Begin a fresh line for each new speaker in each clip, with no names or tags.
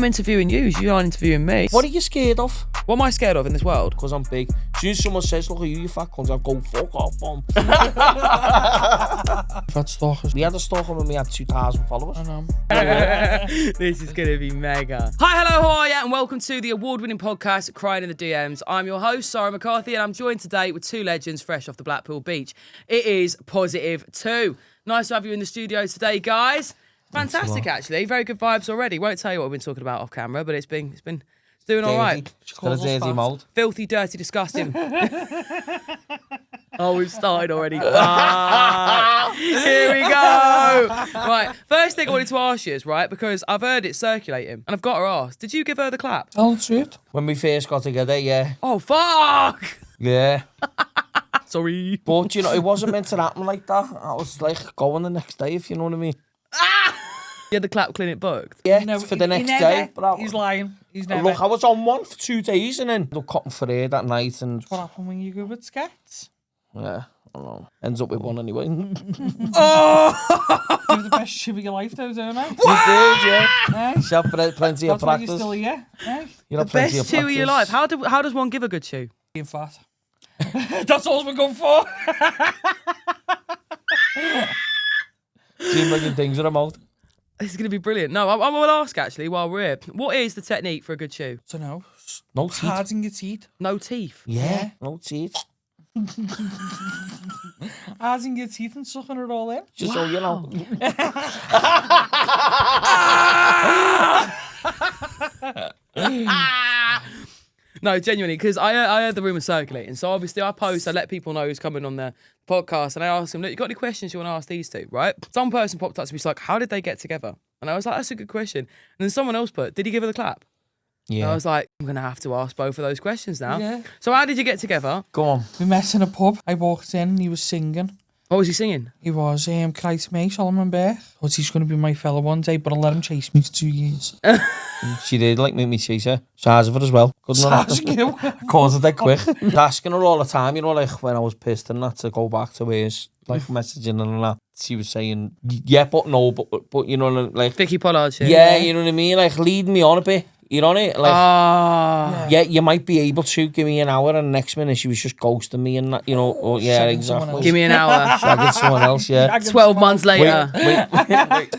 interviewing you. You aren't interviewing me.
What are you scared of?
What am I scared of in this world?
Because I'm big. As soon as someone says, look at you fat cunt, I'll go fuck off, bomb.
I've had stalkers.
We had a stalker when we had 2,000 followers.
I know.
This is going to be mega. Hi, hello, how are you? And welcome to the award-winning podcast, Crying in the DMs. I'm your host, Sara McCarthy, and I'm joined today with two legends fresh off the Blackpool beach. It is Positive 2. Nice to have you in the studio today, guys. Fantastic, actually. Very good vibes already. Won't tell you what we've been talking about off camera, but it's doing all right.
Got a dirty mould.
Filthy, dirty, disgusting. Oh, we've started already. Here we go. Right, first thing I wanted to ask you is, right, because I've heard it circulating, and I've got to ask, did you give her the clap?
Tell the truth.
When we first got together, yeah.
Oh, fuck!
Yeah.
Sorry.
But, you know, it wasn't meant to happen like that. I was, like, going the next day, if you know what I mean.
You had the clap clinic booked?
Yeah,
No,
for the next
never,
day. But
he's lying. He's never.
Look, I was on one for 2 days and then look cotton for air that night and...
What happened when you go with skets?
Yeah, I don't know. Ends up with one anyway.
Oh! Do the best shit of your life though, don't I?
You did, yeah.
Eh?
You have plenty of
That's why
practice.
you're still here. Eh?
You
The
have plenty
best
of
chew of your life. How does one give a good chew?
Being fat. That's all we're going for.
2 million things in her mouth.
This is going to be brilliant. No, I will ask, actually, while we're here. What is the technique for a good chew?
So no.
No teeth.
Hard in your teeth.
No teeth.
Yeah, no teeth.
Hard in your teeth and sucking it all in.
Just so you know.
No, genuinely, because I heard the rumour circulating. So obviously I let people know who's coming on the podcast, and I asked them, look, you got any questions you want to ask these two, right? Some person popped up to me, like, how did they get together? And I was like, that's a good question. And then someone else put, did he give her the clap?
Yeah.
And I was like, I'm going to have to ask both of those questions now.
Yeah.
So how did you get together?
Go on.
We met in a pub. I walked in and he was singing.
What was he singing?
He was, can I to me, Solomon Bear? But he's going to be my fella one day, but I'll let him chase me for 2 years.
She did like make me chase her. Size of her as well. Couldn't
Sarge you.
Caused it dead quick. Asking her all the time, you know, like when I was pissed and that to go back to hers, like messaging and that. She was saying, yeah, but no, but you know, like
Vicky Pollard shit.
Yeah, you know what I mean? Like leading me on a bit. You know what I mean? Like, yeah, you might be able to give me an hour, and next minute she was just ghosting me and that, you know. Or, yeah, exactly.
Give me an hour.
Shagging someone else, yeah.
12 months later.
Wait.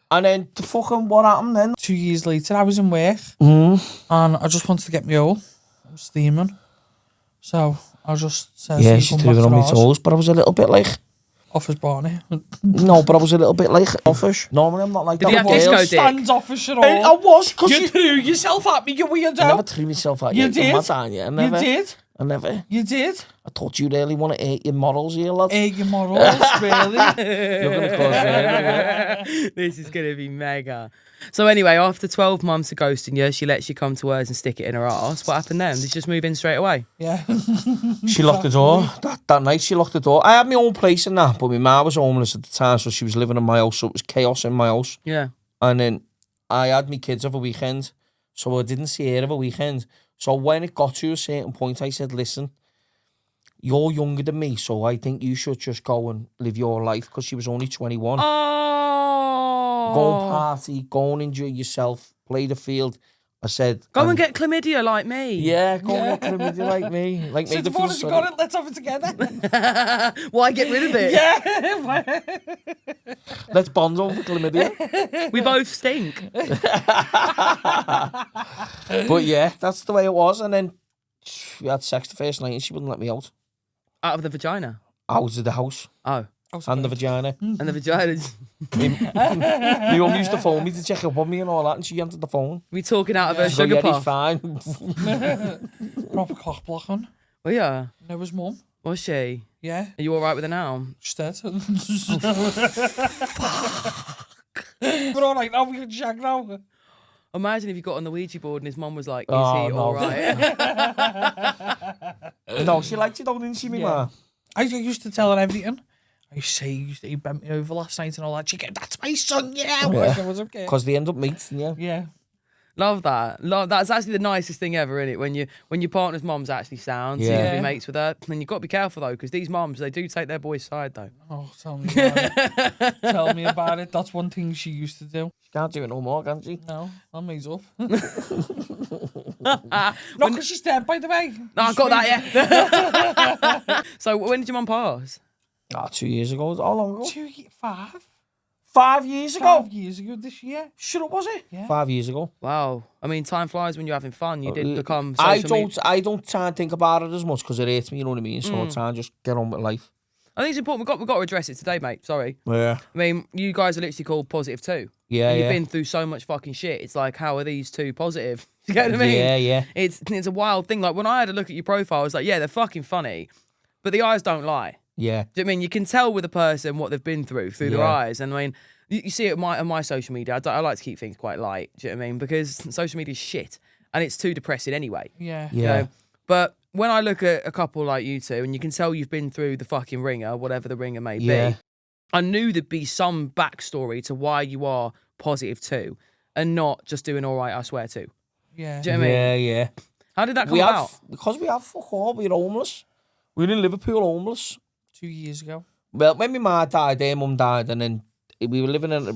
And then the fucking what happened then?
2 years later, I was in work and I just wanted to get me all. I was steaming. So I just said,
yeah, she threw it on my toes, but I was a little bit like...
Office Barney.
No, but I was a little bit like offish. Normally I'm not like
Did
that.
you have disco dick?
Stand office at all.
I was, because
You threw yourself at me, you weirdo.
I never threw myself at you.
You did.
I never.
You did.
I never.
You did.
I thought you really want to eat your models here, lad.
Egg your morals, really.
You're going to cause me.
This is going to be mega. So anyway, after 12 months of ghosting you, she lets you come to hers and stick it in her arse. What happened then? Did you just move in straight away?
Yeah.
She locked the door. That night she locked the door. I had my own place in that, but my ma was homeless at the time, so she was living in my house, so it was chaos in my house.
Yeah.
And then I had my kids over weekend, so I didn't see her over weekend. So when it got to a certain point, I said, listen, you're younger than me, so I think you should just go and live your life, because she was only 21.
Oh.
Go and party, go and enjoy yourself, play the field. I said...
Go and get chlamydia like me.
Yeah, go and get chlamydia like me. Like
So
me
the
to
more
feel
you
sorry.
got it, let's have it together.
Why get rid of it?
Yeah.
Let's bond over chlamydia.
We both stink.
But yeah, that's the way it was. And then we had sex the first night and she wouldn't let me out.
Out of the vagina?
Out of the house.
Oh.
And the vagina.
And the vagina.
My mum used to phone me to check up on me and all that, and she answered the phone.
We talking out of her
She go,
sugar
yeah,
puff?
he's fine.
Proper cock blocking.
Oh yeah.
No, his mum.
Was she?
Yeah.
Are you all right with her now?
She's dead. We're all right now, we can shag now.
Imagine if you got on the Ouija board and his mum was like, is
Oh,
he
no.
all right?
No, she liked you though, didn't she, me
Yeah.
ma?
I used to tell her everything. I used to say, he bent me over last night and all that. She go, that's my son, you know.
Yeah.
I was okay.
Because they end up mates, didn't you?
Yeah.
Love that. That's actually the nicest thing ever, isn't it? When your partner's mum's actually sound, so you can be mates with her. And you've got to be careful though, because these mums, they do take their boys' side though.
Oh, tell me about it. Tell me about it. That's one thing she used to do.
She can't do it no more, can she?
No, I'm made up. Not because she's dead, by the way.
No, I got that, yeah. So when did your mum pass?
2 years ago. How long ago?
5
years ago.
5 years ago this year.
Shut up, was it?
Yeah.
5 years ago.
Wow. I mean, time flies when you're having fun. You did become social media.
I don't try and think about it as much because it hurts me, you know what I mean? So I try and just get on with life.
I think it's important. We've got to address it today, mate. Sorry.
Yeah.
I mean, you guys are literally called positive too.
Yeah,
You've been through so much fucking shit. It's like, how are these two positive? You get what I mean?
Yeah.
It's a wild thing. Like when I had a look at your profile, I was like, yeah, they're fucking funny, but the eyes don't lie.
Yeah.
Do you know what I mean? You can tell with a person what they've been through their eyes. And I mean, you see it on my social media. I like to keep things quite light. Do you know what I mean? Because social media is shit and it's too depressing anyway.
Yeah.
You know? But when I look at a couple like you two, and you can tell you've been through the fucking ringer, whatever the ringer may be, I knew there'd be some backstory to why you are positive too, and not just doing all right, I swear to.
Yeah.
Do you know what I mean?
Yeah.
How did that come about?
Because we have fuck all, we're homeless. We're in Liverpool homeless.
2 years ago.
Well, when my ma died, their mum died, and then we were living in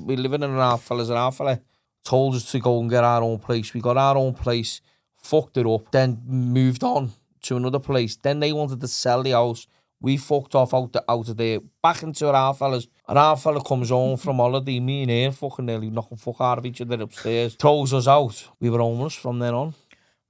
an half fellas, and our fella told us to go and get our own place. We got our own place, fucked it up, then moved on to another place. Then they wanted to sell the house. We fucked off out of there, back into our fellas. And our fella comes home from holiday, me and her fucking nearly knocking fuck out of each other upstairs. Throws us out. We were homeless from then on.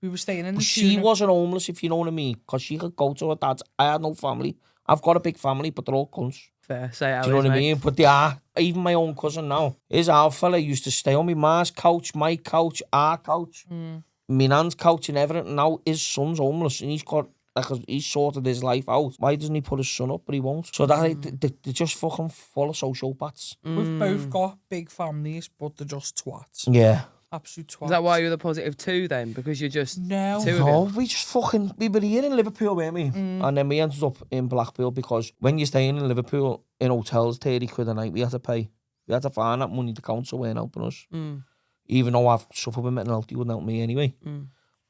We were staying in the
She wasn't homeless, if you know what I mean, because she could go to her dad's. I had no family. I've got a big family, but they're all cunts.
Fair, say it how
Do you know
it is,
what I
mate.
mean? But they are. Even my own cousin now. His our fella used to stay on my ma's couch, my couch, our couch, my nan's couch and everything. Now his son's homeless and he's sorted his life out. Why doesn't he put his son up? But he won't. So that they're just fucking full of sociopaths.
We've both got big families, but they're just twats.
Yeah.
Absolute twats.
Is that why you're the positive two then? Because you're just
No.
two of
No,
you?
we just fucking, we were here in Liverpool, weren't we? And then we ended up in Blackpool because when you're staying in Liverpool in hotels, 30 quid a night, we had to pay. We had to find that money. The council weren't helping us. Even though I've suffered with mental health, he wouldn't help me anyway.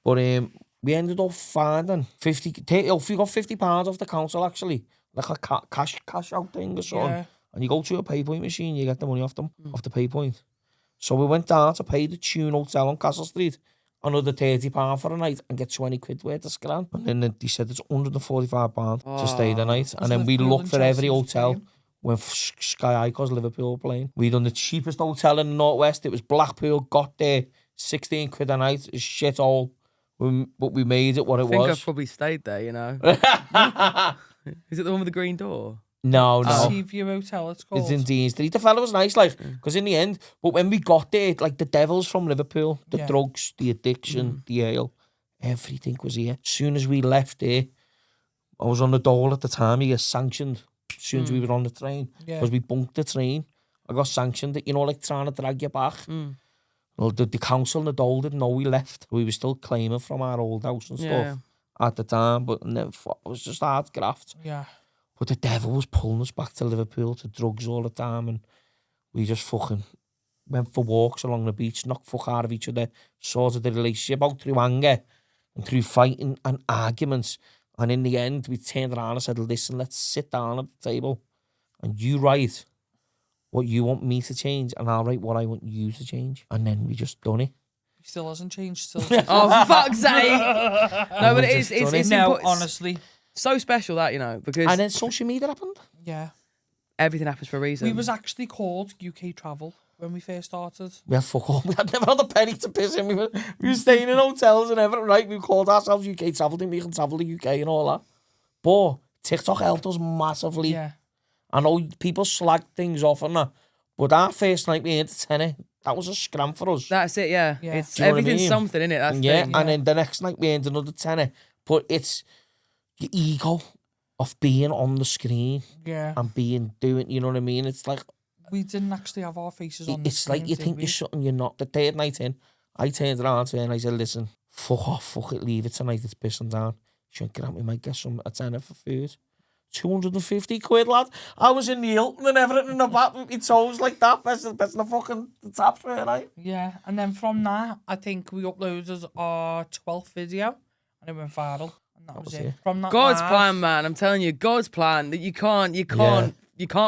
But we ended up finding we got £50 off the council actually, like a cash out thing or something.
Yeah.
And you go to a pay point machine, you get the money off them, off the pay point. So we went down to pay the Tune Hotel on Castle Street, another £30 for a night, and get 20 quid worth of scran. And then they said it's £145 to stay the night. And then we
Liverpool
looked
and
for every
Chelsea was
hotel
paying.
when Sky High, because Liverpool were playing. We done the cheapest hotel in the Northwest. It was Blackpool, got there, 16 quid a night, a shit hole. But we made it what it
I think
was.
I've probably stayed there, you know. Is it the one with the green door?
No.
Sea View Hotel, it's called.
It's in Dean Street. The fella was nice, like, because in the end, but when we got there, like the devils from Liverpool, the drugs, the addiction, the ale, everything was here. As soon as we left there, I was on the dole at the time. He got sanctioned as soon as we were on the train because we bunked the train. I got sanctioned, you know, like trying to drag you back. Well, the council and the dole didn't know we left. We were still claiming from our old house and stuff at the time, but it was just hard graft.
Yeah.
But the devil was pulling us back to Liverpool to drugs all the time, and we just fucking went for walks along the beach, knocked fuck out of each other, sorted the relationship out through anger and through fighting and arguments. And in the end, we turned around and said, listen, let's sit down at the table and you write what you want me to change and I'll write what I want you to change. And then we just done it.
He still hasn't changed. Still.
Oh, for fuck's sake. No, but it's
No, honestly.
so special that, you know, because
And then social media happened.
Yeah.
everything happens for a reason.
We was actually called UK Travel when we first started.
We had fuck all. We had never had a penny to piss in. We were staying in hotels and everything, right? We called ourselves UK Travel, didn't we? You can travel the UK and all that. But TikTok helped us massively.
Yeah.
I know people slag things off and that, but our first night we hit the tenner. That was a scram for us.
That's it, yeah.
Yeah.
It's
Do you know what I
everything's
mean?
something, innit? That's the
Yeah,
thing.
and then the next night we earned another tenner. But it's your ego of being on the screen
Yeah.
and doing, you know what I mean? It's like,
We didn't actually have our faces on the
it's like
screen,
you
did
think
we?
you're something you're not. The third night in, I turned around to her and I said, listen, fuck off, fuck it, leave it tonight, it's pissing down. She went, get out, we might get a tenner for food. 250 quid, lad. I was in the Hilton and everything in the back with my toes like that. Best of the fucking taps, right?
Yeah, and then from that, I think we uploaded our 12th video, and it went viral, and that was it. From that
God's
live,
plan, man. I'm telling you, God's plan that you can't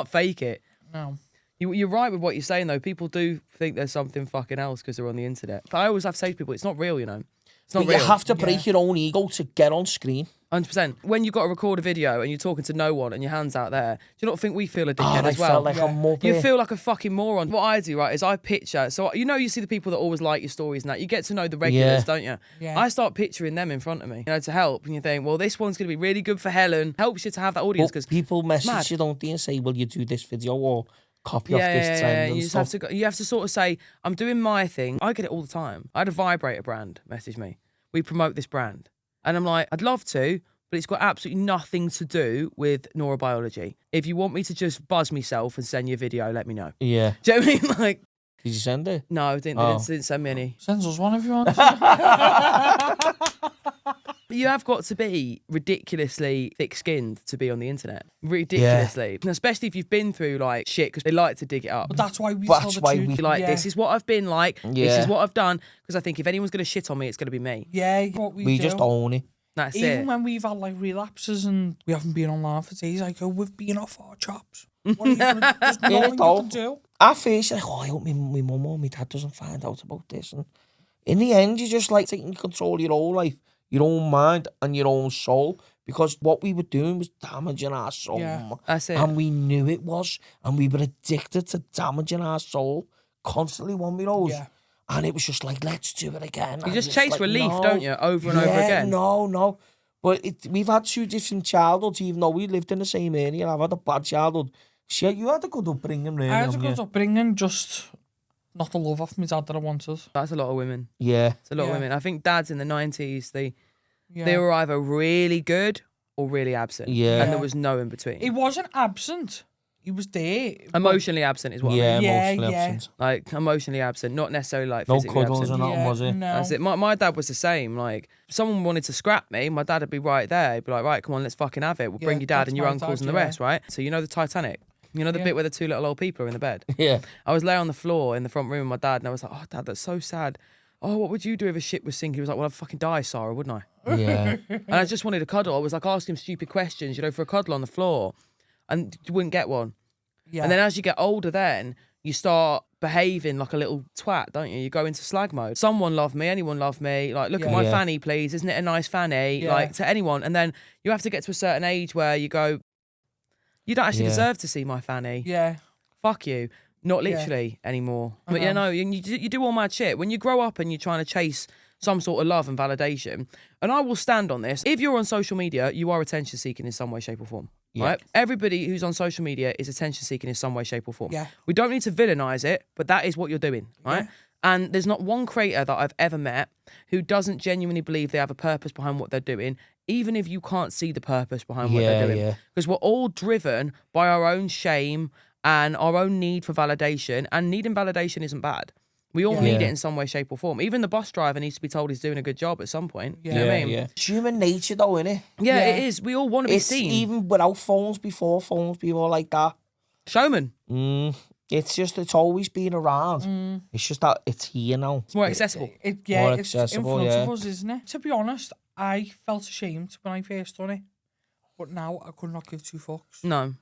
fake it.
No.
You're right with what you're saying, though. People do think there's something fucking else because they're on the internet. But I always have to say to people, it's not real, you know. It's not
But
real.
you have to break your own ego to get on screen.
100%. When you've got to record a video and you're talking to no one and your hand's out there, do you not think we feel a dickhead as well?
I felt like a muppet.
You feel like a fucking moron. What I do, right, is I picture. So, you see the people that always like your stories and that. You get to know the regulars, don't you?
Yeah.
I start picturing them in front of me, to help. And you think, well, this one's going to be really good for Helen. Helps you to have that audience. Because
people message you, don't they, and say, will you do this video or copy off this trend and
you
stuff.
you have to sort of say, I'm doing my thing. I get it all the time. I had a vibrator brand message me. We promote this brand. And I'm like, I'd love to, but it's got absolutely nothing to do with neurobiology. If you want me to just buzz myself and send you a video, let me know.
Yeah.
Do you know what I mean? Like,
did you send it?
no, they didn't send me any.
Send us one if you want.
But you have got to be ridiculously thick-skinned to be on the internet. Ridiculously. And especially if you've been through, like, shit, because they like to dig it up.
But that's why we tell the truth.
You're like, this is what I've been like.
Yeah.
This is what I've done. Because I think if anyone's going to shit on me, it's going to be me.
Yeah, what we do.
just own it.
That's
Even
it.
when we've had, like, relapses and we haven't been online for days, I go, we've been off our chops. What are you gonna, there's nothing you can do.
At first, you're like, I hope my mum or my dad doesn't find out about this. And in the end, you just like taking control of your own life, your own mind and your own soul. Because what we were doing was damaging our soul.
Yeah,
that's it.
And we knew it was. And we were addicted to damaging our soul constantly when we rose.
Yeah.
And it was just like, let's do it again.
You
And
just
it's
chase
like,
relief,
no.
don't you? Over and over again.
No. But we've had two different childhoods, even though we lived in the same area. I've had a bad childhood. Shit, you had a good upbringing, really.
I had a good upbringing, just not the love off my dad that I wanted.
That's a lot of women.
Yeah.
It's a lot of women. I think dads in the 90s, they
Yeah.
were either really good or really absent.
Yeah.
And there was no in between.
He wasn't absent. He was there.
Emotionally absent is what I mean.
Yeah,
emotionally
yeah.
absent.
Like, emotionally absent, not necessarily like
No
physically
cuddles
absent.
or nothing, was it?
No.
That's it. My dad was the same. Like, if someone wanted to scrap me, my dad would be right there. He'd be like, right, come on, let's fucking have it. We'll bring
Yeah,
your dad
that's
and your
my
uncles
dad,
and the
yeah.
rest, right? So you know the Titanic? You know the bit where the two little old people are in the bed?
Yeah.
I was laying on the floor in the front room with my dad and I was like, oh, Dad, that's so sad. Oh, what would you do if a ship was sinking? He was like, well, I'd fucking die, Sara, wouldn't I?
Yeah.
And I just wanted a cuddle. I was like asking him stupid questions, for a cuddle on the floor. And you wouldn't get one.
Yeah.
And then as you get older then, you start behaving like a little twat, don't you? You go into slag mode. Someone love me, anyone love me. Like, look at my
Yeah.
fanny, please. Isn't it a nice fanny?
Yeah.
Like, to anyone. And then you have to get to a certain age where you go, you don't actually
Yeah.
deserve to see my fanny.
Yeah.
Fuck you. Not literally anymore. But you do all mad shit. When you grow up and you're trying to chase some sort of love and validation, and I will stand on this, if you're on social media, you are attention seeking in some way, shape or form.
Yeah.
Right? Everybody who's on social media is attention seeking in some way, shape or form.
Yeah.
We don't need to villainize it, but that is what you're doing, right?
Yeah.
And there's not one creator that I've ever met who doesn't genuinely believe they have a purpose behind what they're doing, even if you can't see the purpose behind what they're doing.
Yeah.
Because we're all driven by our own shame and our own need for validation, and needing validation isn't bad. We all need it in some way, shape or form. Even the bus driver needs to be told he's doing a good job at some point. You know what I mean?
It's human nature though, innit?
Yeah,
Yeah.
it is. We all want to be
It's
seen.
even without phones, before phones, people like that.
Showman.
It's always been around. It's just that it's here now.
It's more accessible.
More
It's in
accessible,
front
yeah.
of us, isn't it? To be honest, I felt ashamed when I first done it. But now I could not give two fucks.
No.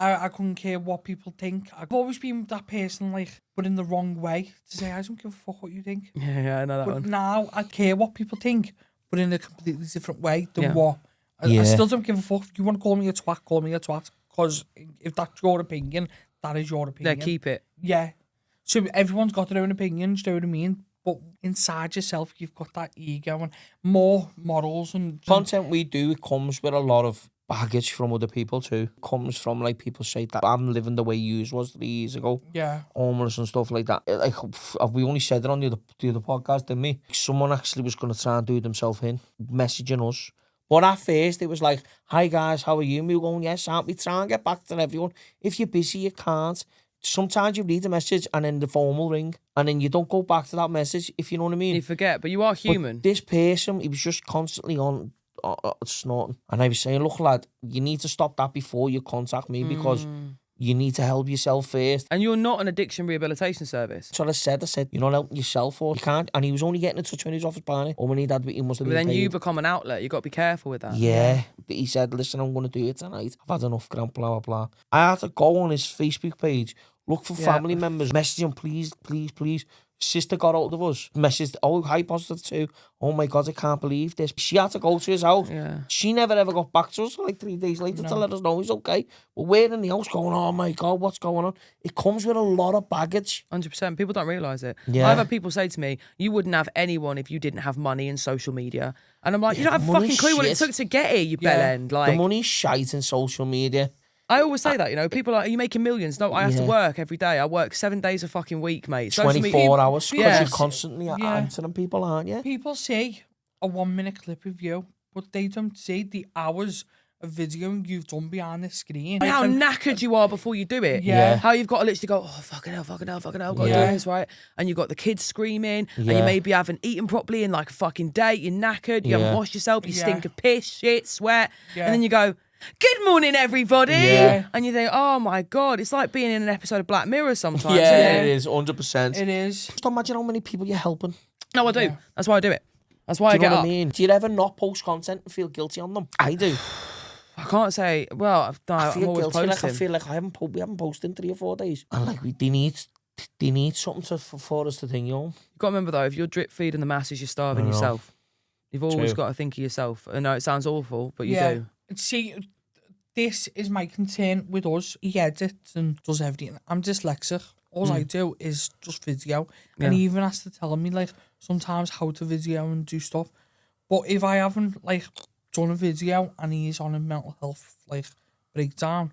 I couldn't care what people think. I've always been that person, like, but in the wrong way, to say, I don't give a fuck what you think.
Yeah, I know that
But
one.
now I care what people think, but in a completely different way than
Yeah.
what. I
Yeah.
still don't give a fuck. If you want to call me a twat, call me a twat. Because if that's your opinion, that is your
Yeah,
opinion.
keep it.
Yeah. So everyone's got their own opinions, do you know what I mean? But inside yourself, you've got that ego and more morals and
Content we do, it comes with a lot of baggage from other people too. Comes from like people say that I'm living the way you was 3 years ago.
yeah,
Homeless and stuff like that. Like we only said it on the other podcast, didn't we? Someone actually was going to try and do themselves in, messaging us. But at first it was like, hi guys, how are you? And we were going, yes, aren't we? Try and get back to everyone. If you're busy, you can't. Sometimes you read a message and then the phone will ring and then you don't go back to that message, if you know what I mean.
You forget, but you are human.
But this person, he was just constantly on snorting. And I was saying, look, lad, you need to stop that before you contact me because you need to help yourself first.
And you're not an addiction rehabilitation service.
So I said, you're not helping yourself, or you can't. And he was only getting in touch when he was off his barney, or when he must have
But
been
then
paid.
you become an outlet. You've got to be careful with that.
Yeah. But he said, listen, I'm going to do it tonight. I've had enough, blah, blah, blah. I had to go on his Facebook page, look for family members, message him, please, please, please. Sister got out of us. Messaged, oh, hi, positive too. Oh my God, I can't believe this. She had to go to his house.
Yeah.
She never ever got back to us for like 3 days later to let us know he's okay. But we're in the house going, oh my God, what's going on? It comes with a lot of baggage.
100%. People don't realise it.
Yeah.
I've had people say to me, you wouldn't have anyone if you didn't have money and social media. And I'm like, you don't have a fucking clue what it took to get here, you bellend. Like,
the money's shite in social media.
I always say that, you know, people are, are you making millions? No, I have to work every day. I work 7 days a fucking week, mate.
24 hours, because
Yeah.
you're constantly answering people, aren't you?
People see a 1 minute clip of you, but they don't see the hours of video you've done behind the screen.
And how knackered you are before you do it.
Yeah.
How you've got to literally go, oh, fucking hell, I've got to do this, right? And you've got the kids screaming, and you maybe haven't eaten properly in like a fucking day, you're knackered, you haven't washed yourself, you stink of piss, shit, sweat, and then you go, good morning, everybody.
Yeah.
And you think, oh my God, it's like being in an episode of Black Mirror sometimes.
Yeah,
isn't
it is, 100%.
It is.
Just imagine how many people you're helping.
No, I do.
Yeah.
That's why I do it. That's why
Do
I
you
get
know
up.
what I mean? Do you ever not post content and feel guilty on them? I do.
I can't say, well, no,
I
I'm
feel
always
guilty.
posting.
Like, I feel like we haven't posted in 3 or 4 days. And like, they need something for us to think, you know?
You've got to remember though, if you're drip feeding the masses, you're starving yourself. You've always got to think of yourself. I know it sounds awful, but you do.
See, this is my concern with us. He edits and does everything. I'm dyslexic. All I do is just video. And he even has to tell me, like, sometimes how to video and do stuff. But if I haven't, like, done a video and he's on a mental health, like, breakdown,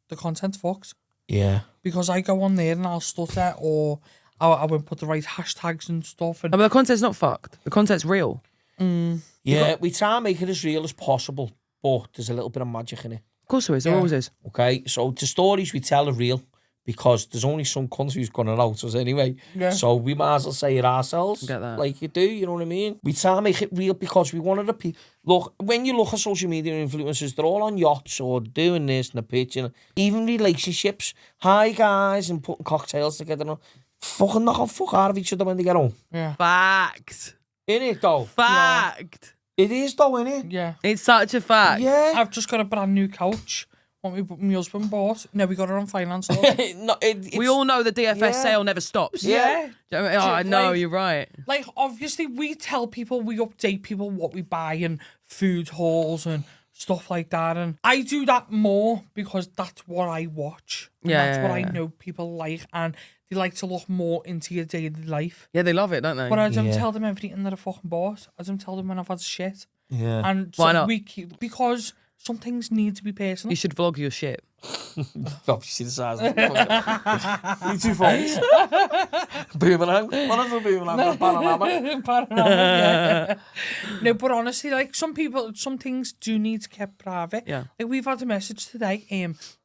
the content fucks.
Yeah.
Because I go on there and I'll stutter, or I won't put the right hashtags and stuff. And
But the content's not fucked. The content's real.
Yeah, we try and make it as real as possible, but there's a little bit of magic in it.
Of course there is. There always is.
Okay, so the stories we tell are real because there's only some countries going to out us anyway.
Yeah.
So we might as well say it ourselves.
Get that.
Like you do, you know what I mean? We try and make it real because we wanted to be... Look, when you look at social media influencers, they're all on yachts or doing this and a pitch, and even relationships. Hi guys, and putting cocktails together. And fucking knock on fuck out of each other when they get home.
yeah.
Fact.
Innit though?
Fact.
It is though, innit?
Yeah.
It's such a fact.
Yeah.
I've just got a brand new couch. What my husband bought. No, we got it on finance.
No,
We all know the DFS
Yeah.
sale never stops.
Yeah.
Do you know what I mean? Oh, I know,
Like-
you're right.
Like, obviously, we tell people, we update people what we buy and food hauls and stuff like that. And I do that more because that's what I watch. And
Yeah,
that's
yeah,
what I
yeah.
know people like. And they like to look more into your daily life.
Yeah, they love it, don't they?
But I don't
Yeah.
tell them everything that I fucking bought. I don't tell them when I've had shit.
Yeah.
And
Why
so
not?
we keep, because some things need to be personal.
You should vlog your shit.
Obviously the size of the You two phones. Boomerang. One of them boomerang. Panorama.
Yeah. No, but honestly, like, some things do need to keep private.
Yeah.
Like, we've had a message today,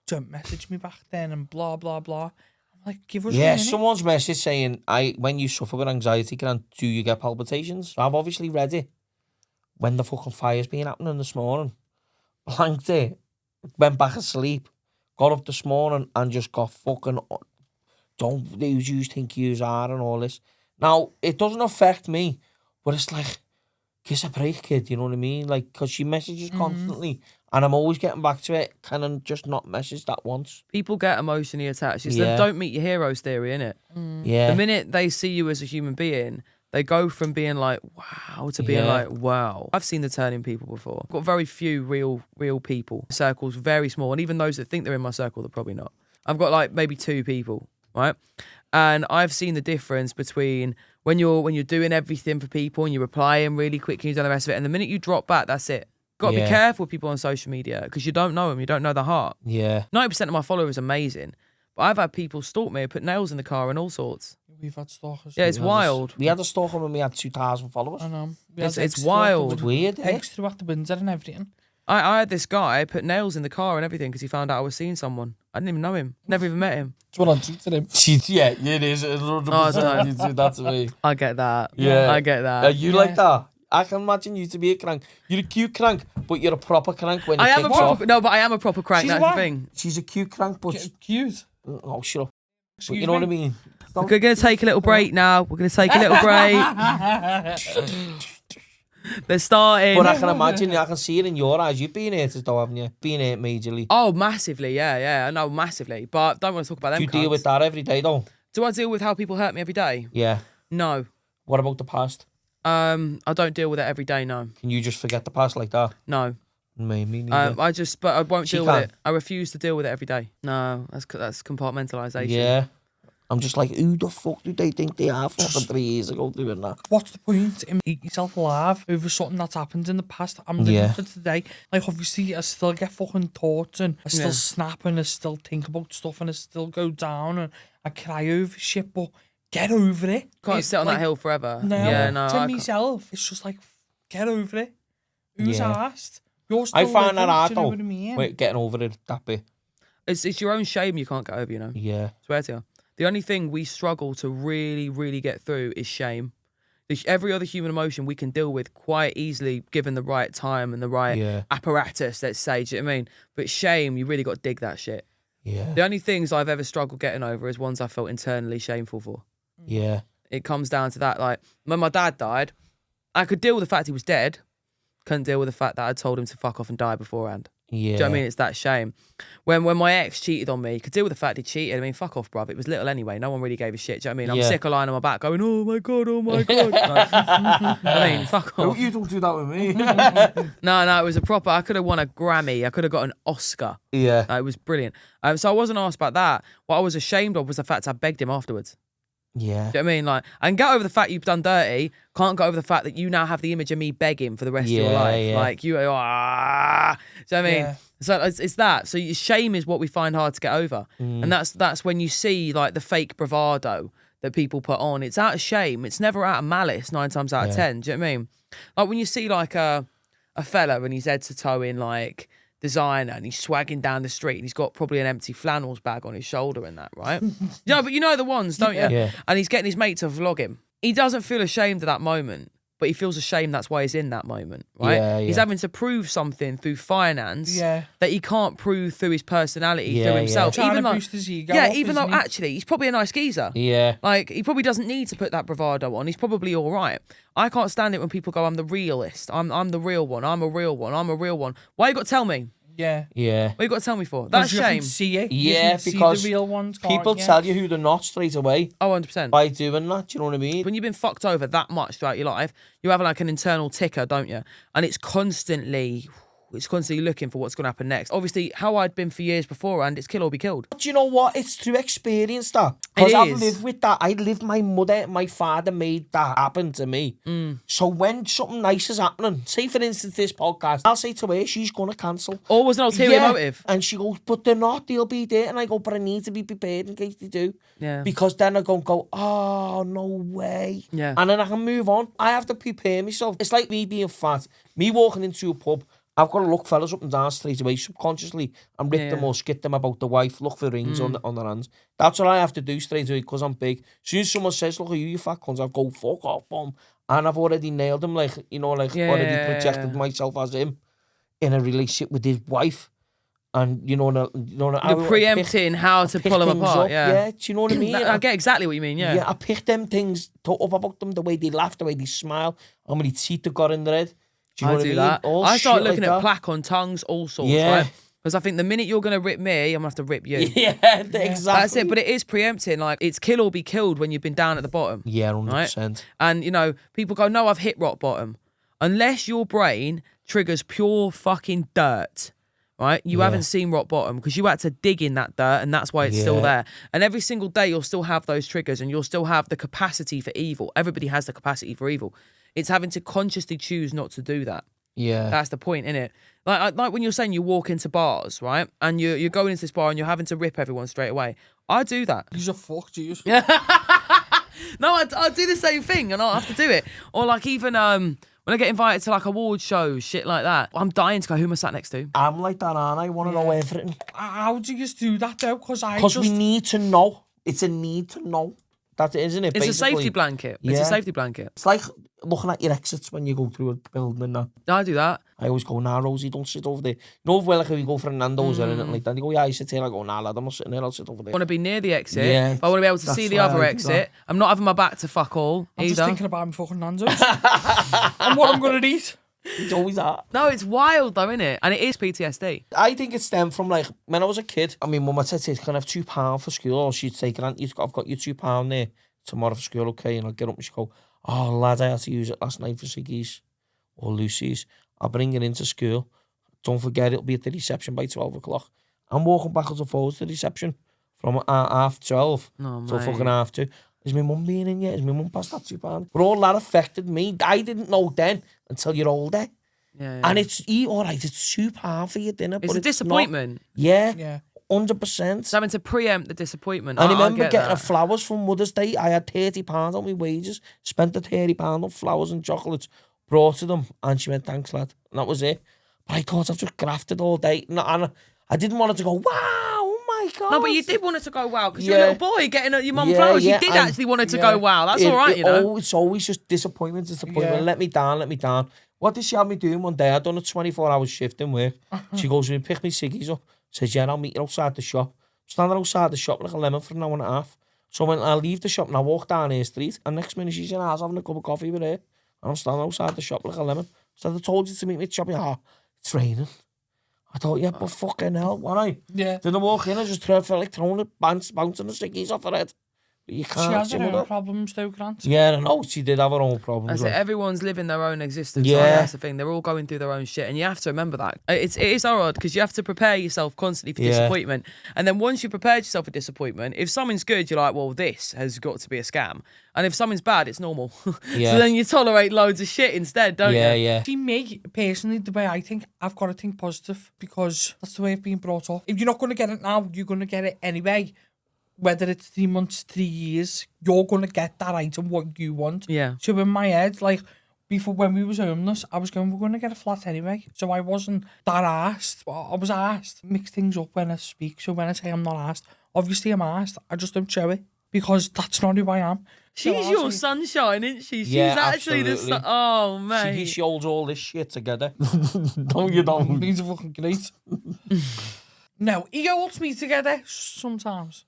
don't message me back then and blah, blah, blah. I'm like, give us a
Yeah,
minute.
someone's message saying, when you suffer with anxiety, do you get palpitations? So I've obviously read it. When the fucking fire's been happening this morning. Blanked it. Went back asleep. Got up this morning and just got fucking... Don't you think you are and all this. Now, it doesn't affect me, but it's like, kiss a break, kid, you know what I mean? Like, because she messages constantly, and I'm always getting back to it. Can I just not message that once?
People get emotionally attached. It's
Yeah.
the don't meet your heroes theory, innit?
Yeah.
The minute they see you as a human being, they go from being like, wow, to being
Yeah.
like, wow. I've seen the turn in people before. I've got very few real people. Circle's very small. And even those that think they're in my circle, they're probably not. I've got like maybe 2 people, right? And I've seen the difference between when you're doing everything for people and you're replying really quickly and you do the rest of it. And the minute you drop back, that's it. Got to be
Yeah.
careful with people on social media because you don't know them. You don't know the heart.
Yeah.
90% of my followers are amazing. But I've had people stalk me, put nails in the car and all sorts.
We've had stalkers.
Yeah, it's wild.
We had a stalker when we had 2,000 followers.
I know. We
It's
had eggs
wild.
It's weird, eh?
Eggs through at the window and everything.
I had this guy put nails in the car and everything because he found out I was seeing someone. I didn't even know him. Never even met him.
It's what I treated him.
Yeah, it is. 100%.
Oh, I don't know.
You do that to me.
I get that.
Yeah.
I get that.
You like that? I can imagine you to be a crank. You're a cute crank, but you're a proper crank when it
I am a
kicks
proper
off.
no, but I am a proper crank.
She's
That's
what?
the thing.
She's a cute crank, but
Cute.
oh, shut up. But
Excuse
you know
me?
what I mean?
We're going to take a little break now. We're going to take a little break. They're starting.
But I can imagine, I can see it in your eyes. You've been hurt as though, haven't you? Been hurt majorly.
Oh, massively, yeah, I know, massively. But don't want to talk about them.
Do you deal
cunts.
with that every day, though?
Do I deal with how people hurt me every day?
Yeah.
No.
What about the past?
I don't deal with it every day. No.
Can you just forget the past like that?
No.
Me neither.
But I won't
She
deal
can.
with it. I refuse to deal with it every day. No, that's compartmentalisation.
Yeah. I'm just like, who the fuck do they think they are fucking 3 years ago doing that?
What's the point in eating yourself alive over something that's happened in the past? I'm living for today. Like, obviously, I still get fucking thoughts and I still snap and I still think about stuff and I still go down and I cry over shit, but get over it.
Can't sit on that hill forever.
No,
Yeah, no.
to myself, it's just like, get over it. Who's asked? You're still
I find
living,
that hard,
do you know
though.
what I mean?
Wait, getting over it, that bit.
It's your own shame you can't get over, you know.
Yeah.
Swear to you. The only thing we struggle to really, really get through is shame. Every other human emotion we can deal with quite easily given the right time and the right apparatus, let's say, do you know what I mean? But shame, you really got to dig that shit.
Yeah.
The only things I've ever struggled getting over is ones I felt internally shameful for.
Yeah.
It comes down to that. Like, when my dad died, I could deal with the fact he was dead. Couldn't deal with the fact that I told him to fuck off and die beforehand.
Yeah.
Do you know what I mean? It's that shame. When my ex cheated on me, could deal with the fact he cheated. I mean, fuck off, bruv. It was little anyway. No one really gave a shit. Do you know what I mean? I'm sick of lying on my back going, oh my God. Like, I mean, fuck off.
You don't do that with me.
No, it was a proper, I could have won a Grammy. I could have got an Oscar.
Yeah.
It was brilliant. So I wasn't asked about that. What I was ashamed of was the fact I begged him afterwards.
Yeah.
Do you know what I mean? Like, I can get over the fact you've done dirty, can't get over the fact that you now have the image of me begging for the rest of your life.
Yeah.
Like, you are, do you know what I mean?
Yeah.
So it's that. So shame is what we find hard to get over. And that's when you see, like, the fake bravado that people put on. It's out of shame. It's never out of malice, 9 times out of 10. Do you know what I mean? Like, when you see, like, a fella and he's head to toe in, like, designer and he's swagging down the street and he's got probably an empty flannels bag on his shoulder and that, right? But you know the ones, don't you?
Yeah.
And he's getting his mate to vlog him. He doesn't feel ashamed at that moment, but he feels ashamed that's why he's in that moment, right?
Yeah.
He's having to prove something through finance
Yeah.
that he can't prove through his personality,
Yeah,
through
yeah.
himself.
Trying
Even
to
though,
boost his ego
yeah,
up,
even though
isn't he?
actually he's probably a nice geezer.
Yeah.
Like, he probably doesn't need to put that bravado on. He's probably all right. I can't stand it when people go, I'm the realist. I'm the real one. I'm a real one. I'm a real one. Why you got to tell me?
Yeah.
Yeah.
What you got to tell me for? That's
You can
shame.
see it.
Yeah,
You can see
because
the real ones, can't
People
you?
tell you who they're not straight away
Oh, 100%.
by doing that. Do you know what I mean?
When you've been fucked over that much throughout your life, you have like an internal ticker, don't you? And it's constantly looking for what's going to happen next. Obviously, how I'd been for years beforehand, it's kill or be killed.
Do you know what? It's through experience that. Because I've
is.
lived with that. I lived, my mother, my father made that happen to me. So when something nice is happening, say for instance this podcast, I'll say to her, she's going to cancel.
Always an ulterior motive.
And she goes, but they're not, they'll be there. And I go, but I need to be prepared in case they do.
Yeah.
Because then I go, oh, no way.
Yeah.
And then I can move on. I have to prepare myself. It's like me being fat. Me walking into a pub, I've got to look fellas up and down straight away subconsciously and rip them or skit them about the wife, look for rings on their hands. That's what I have to do straight away because I'm big. As soon as someone says, look at you fat cunt, I go, fuck off, bomb. And I've already nailed him, like, you know, like already projected myself as him in a relationship with his wife. And, you know,
You're preempting how to pull them apart,
up, yeah. Do you know what I mean?
I get exactly what you mean, yeah.
Yeah, I pick them things up about them, the way they laugh, the way they smile, how many teeth they've got in their head. Do you know what I mean?
That.
All
I start
shit
looking
like
at
that.
plaque on tongues, all sorts,
Yeah.
right? Because I think the minute you're going to rip me, I'm going to have to rip you.
Yeah, exactly.
That's it, but it is preempting. Like, it's kill or be killed when you've been down at the bottom.
Yeah, 100%.
Right? And, you know, people go, no, I've hit rock bottom. Unless your brain triggers pure fucking dirt, right? You haven't seen rock bottom because you had to dig in that dirt and that's why it's still there. And every single day you'll still have those triggers and you'll still have the capacity for evil. Everybody has the capacity for evil. It's having to consciously choose not to do that.
Yeah.
That's the point, innit? Like when you're saying you walk into bars, right? And you're going into this bar and you're having to rip everyone straight away. I do that.
You're fucked, you.
No, I do the same thing and I'll have to do it. Or like even when I get invited to like award shows, shit like that, I'm dying to go, who am I sat next to?
I'm like that, aren't I? I want to know everything.
How do you just do that though? Because
We need to know. It's a need to know That isn't it?
It's a
basically?
safety blanket. It's
Yeah.
a safety blanket.
It's like looking at your exits when you go through a building and that.
I do that.
I always go, nah, Rosie, don't sit over there. You know, like if you go for a Nando's or anything like that, you go, yeah, I sit here. I go, nah, lad, I'm not sitting there. I'll sit over there.
I want to be near the exit.
Yeah,
But I want to be able to see the
why
other
I do that.
exit. I'm not having my back to fuck all
I'm
either.
just thinking about my fucking Nando's and what I'm going to eat.
It's always that.
No, it's wild though, isn't it? And it is PTSD.
I think it stemmed from like when I was a kid. I mean, Mum would say, "Can I have £2 for school?" Or she'd say, I've got your £2 there tomorrow for school, okay?" And I'd get up and she'd go, "Oh, lad, I had to use it last night for Siggy's or Lucy's. I'll bring it into school. Don't forget, it'll be at the reception by 12 o'clock." I'm walking backwards and forwards to the reception from 12:30
Oh,
till
mate.
fucking 2:30. Is my mum being in yet? Is my mum past that £2? But all that affected me. I didn't know then until you're older.
Yeah.
And it's, all right, it's £2 for your dinner.
It's
but
a
it's
disappointment.
Not. Yeah,
Yeah.
100%.
So having to preempt the disappointment.
I remember
get
getting
that.
flowers from Mother's Day. I had £30 on my wages, spent the £30 on flowers and chocolates, brought to them, and she went, "Thanks, lad." And that was it. But I thought I've just grafted all day. And I didn't want it to go, "Wow, oh my God."
No, but you did want it to go wow because you're a little boy getting your mum
Yeah,
flowers.
yeah,
You did
and-
actually want it to go wow. That's all right, you know.
It's always just disappointment.
Yeah.
Let me down. What did she have me doing one day? I'd done a 24-hour shift in work. She goes, "Will you pick me ciggies up?" Says, "Yeah, I'll meet you outside the shop." Standing outside the shop like a lemon for an hour and a half. So when I leave the shop and I walk down her street, and next minute she's in the house having a cup of coffee with her. And I'm standing outside the shop like a lemon. So I told you to meet me at the shop. "Oh, it's raining." I thought, yeah, but fucking hell, what I?
Yeah.
Then I walk in, I just felt like throwing the bouncing the ciggies off her head. But you
She
can't.
has her
Jimmy,
own
that.
problems though, Grant.
Yeah, I know she did have her own problems.
I
like.
say everyone's living their own existence.
Yeah.
Yeah, that's the thing. They're all going through their own shit, and you have to remember that. It is hard because you have to prepare yourself constantly for
Yeah.
disappointment, and then once you prepared yourself for disappointment, if something's good, you're like, well, this has got to be a scam, and if something's bad, it's normal.
Yeah.
So then you tolerate loads of shit instead, don't you?
Yeah.
See, me, personally, the way I think, I've got to think positive because that's the way I've been brought up. If you're not going to get it now, you're going to get it anyway. Whether it's 3 months, 3 years, you're going to get that item, what you want.
Yeah.
So in my head, like, before when we was homeless, I was going, we're going to get a flat anyway. So I wasn't that arsed. I was arsed. Mix things up when I speak. So when I say I'm not arsed, obviously I'm arsed. I just don't show it because that's not who I am. So
She's
I'll
your
say-
sunshine, isn't she? She's
Yeah,
actually the
absolutely.
sun. Oh, mate.
She holds all this shit together. Don't.
These are fucking great. No, he holds me together sometimes.